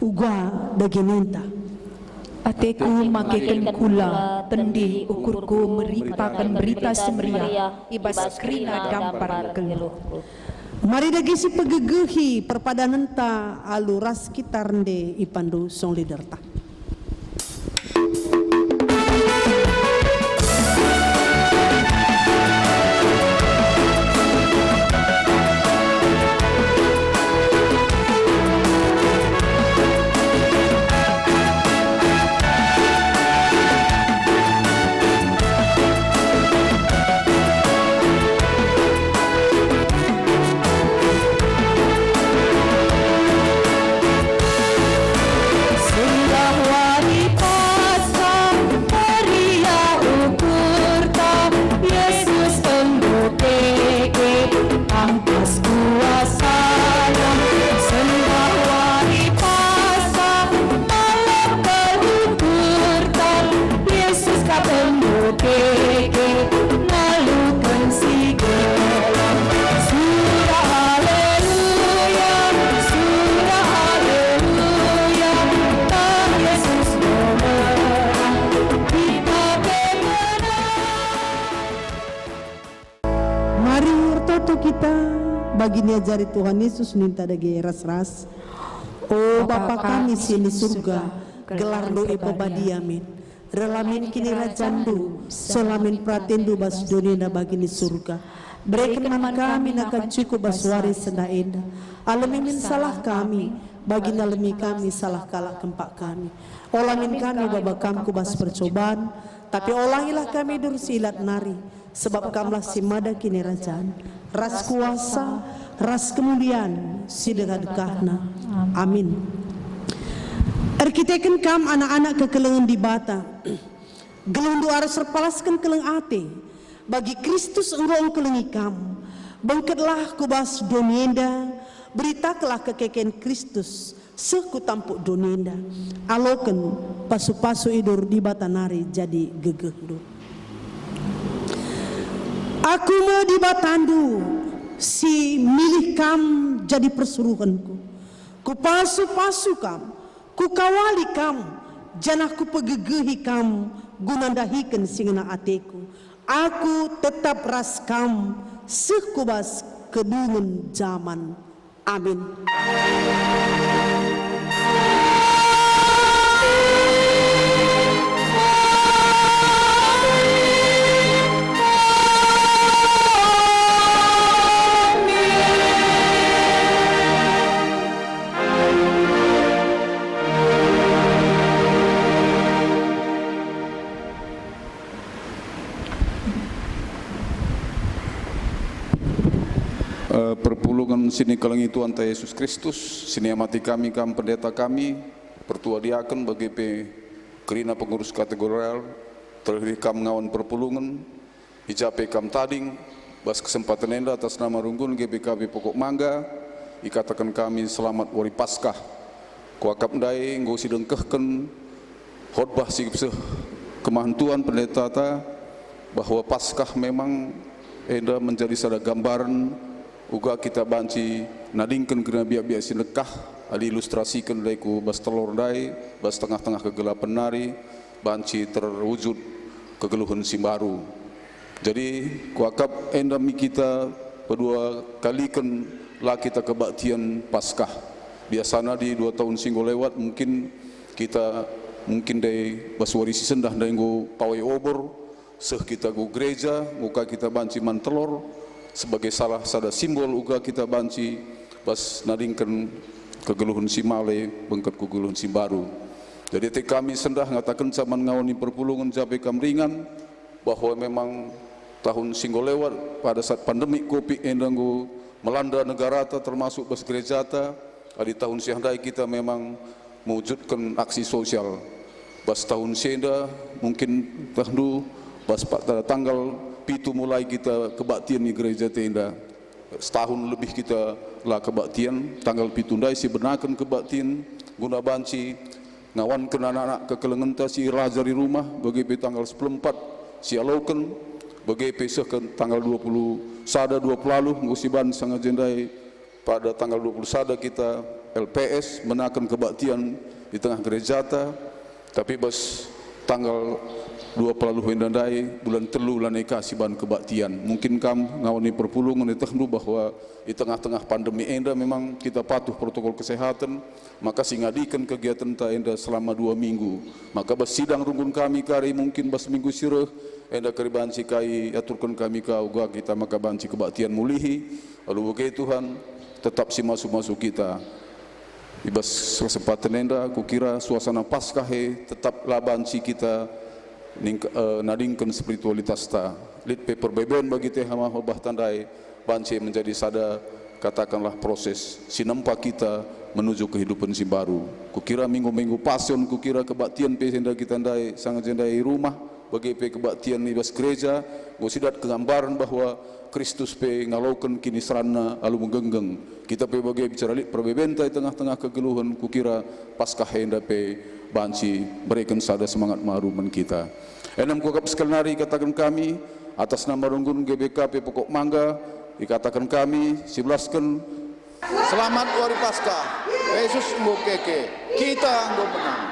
S5: ugwa dagininta.
S6: Ateku makekan kula tendi ukurku meritakan berita semeriah ibas krina dampar geluh.
S5: Mari dagi si pegegehi perpadanan ta alu ras kita rende ipandu song leader ta. Bagi niajari Tuhan Yesus minta dagi ras-ras. Oh Bapa kami sini surga, gelar doa pabadiamin. Relamin kini rajandu, solamin pratendu bas dunia bagi ni surga. Berikan man kami nakan cukup bas waris senda enda. Alamimin salah kami, bagi nalami kami salah kalah kempak kami. Olangin kami baba kamku bas percobaan, tapi olangilah kami dursilat nari. Sebab kamlah si mada kini rajaan, ras kuasa, ras kemuliaan, si dengan kahna. Amin. Arkiteken kam anak-anak kekelengan di bata, gelundu harus terpalaskan keleng ate, bagi Kristus engkau kelengi kam, bangkitlah kubas donienda, beritakanlah kekeken Kristus, seku tampuk donienda, aloken pasu-pasu idur di bata nari jadi gegehdu. Aku mau dibatandu, si milih kam jadi persuruhanku. Ku pasu-pasu kam, ku kawali kam, janah ku pegegehi kam, gunandahikan singena ateku. Aku tetap ras kam, sekubas kedungun zaman. Amin.
S7: Perpulungan sini kelengi Tuhan Yesus Kristus, sini amati kami, kam pendeta kami, pertua diaken bagi kerina pengurus kategorial, terhadap kam ngawan perpulungan, hijape kam tading, bas kesempatan enda atas nama runggun GBKB Pokok Mangga, ikatakan kami selamat wari Paskah, kuakap ndai nggo sidengkehken khotbah sigepseh kemahantuan pendeta ta, bahwa Paskah memang enda menjadi sada gambaran uga kita banci nadingkan kena biak-biak sinekah ali ilustrasikan daiku bas telur dai bas tengah-tengah kegelapan nari banci terwujud kegeluhan simbaru. Jadi kuakap endami kita kedua kalikan lah kita kebaktian Paskah. Biasanya di 2 tahun singgo lewat mungkin kita dari bas warisi sendah dai nggo pawai obor seh kita go gereja muka kita banci mantelor sebagai salah sada simbol uga kita banci bas nadingkan kegeluhun simale bengket kegeluhun simbaru. Jadi kami sendah ngatakan zaman ngawani perpulungan jabe kam ringan bahwa memang tahun singgo lewat pada saat pandemi Covid endanggo melanda negara ta termasuk bas gereja ta, di tahun siandai kita memang mewujudkan aksi sosial. Bas tahun senda mungkin tahdu bas pada tanggal pitu mulai kita kebaktian di gereja tenda. Setahun lebih kita lah kebaktian, tanggal pitundai si benakan kebaktian guna banci ngawan ke anak-anak kekelengan ta si raja di rumah bagi tanggal 14 si alaukan bagi pesah ke tanggal 20 sada 20 lalu ngusiban sangat jendai pada tanggal 20 sada kita LPS menakan kebaktian di tengah gereja ta, tapi bas tanggal 2 lalu hendandai bulan telu laneka siban kebaktian. Mungkin kam ngawani perpulungan itu bahwa di tengah-tengah pandemi enda memang kita patuh protokol kesehatan, maka singadikan kegiatan ta enda selama 2 minggu. Maka bas sidang runggun kami kari mungkin bas minggu sireh enda kari banci kai aturkan kami kau gua kita maka banci kebaktian mulihi. Lalu begitu Tuhan tetap si masuk-masuk kita. Ibas kesempatan enda kukira suasana Paskah tetap labanci kita nadingkan spiritualitas ta lit paper beben bagi teh hama bah tandai banci menjadi sada katakanlah proses sinempa kita menuju kehidupan si baru. Kukira minggu-minggu pasion kukira kebaktian pe senda kita ndai sangat jendai rumah bagi pe kebaktian ibas gereja gosidat kegambaran bahwa Kristus pe ngalaukan kini serana alu menggenggeng kita pe bagi bicara lit perbebenta di tengah-tengah kegeluhan kukira Paskah henda pe banci berikan sada semangat maharuman kita. Enam kukap sekali katakan kami atas nama runggun GBKP Pokok Mangga dikatakan kami sibelaskan selamat Wari Paskah Yesus mbokeke kita menang.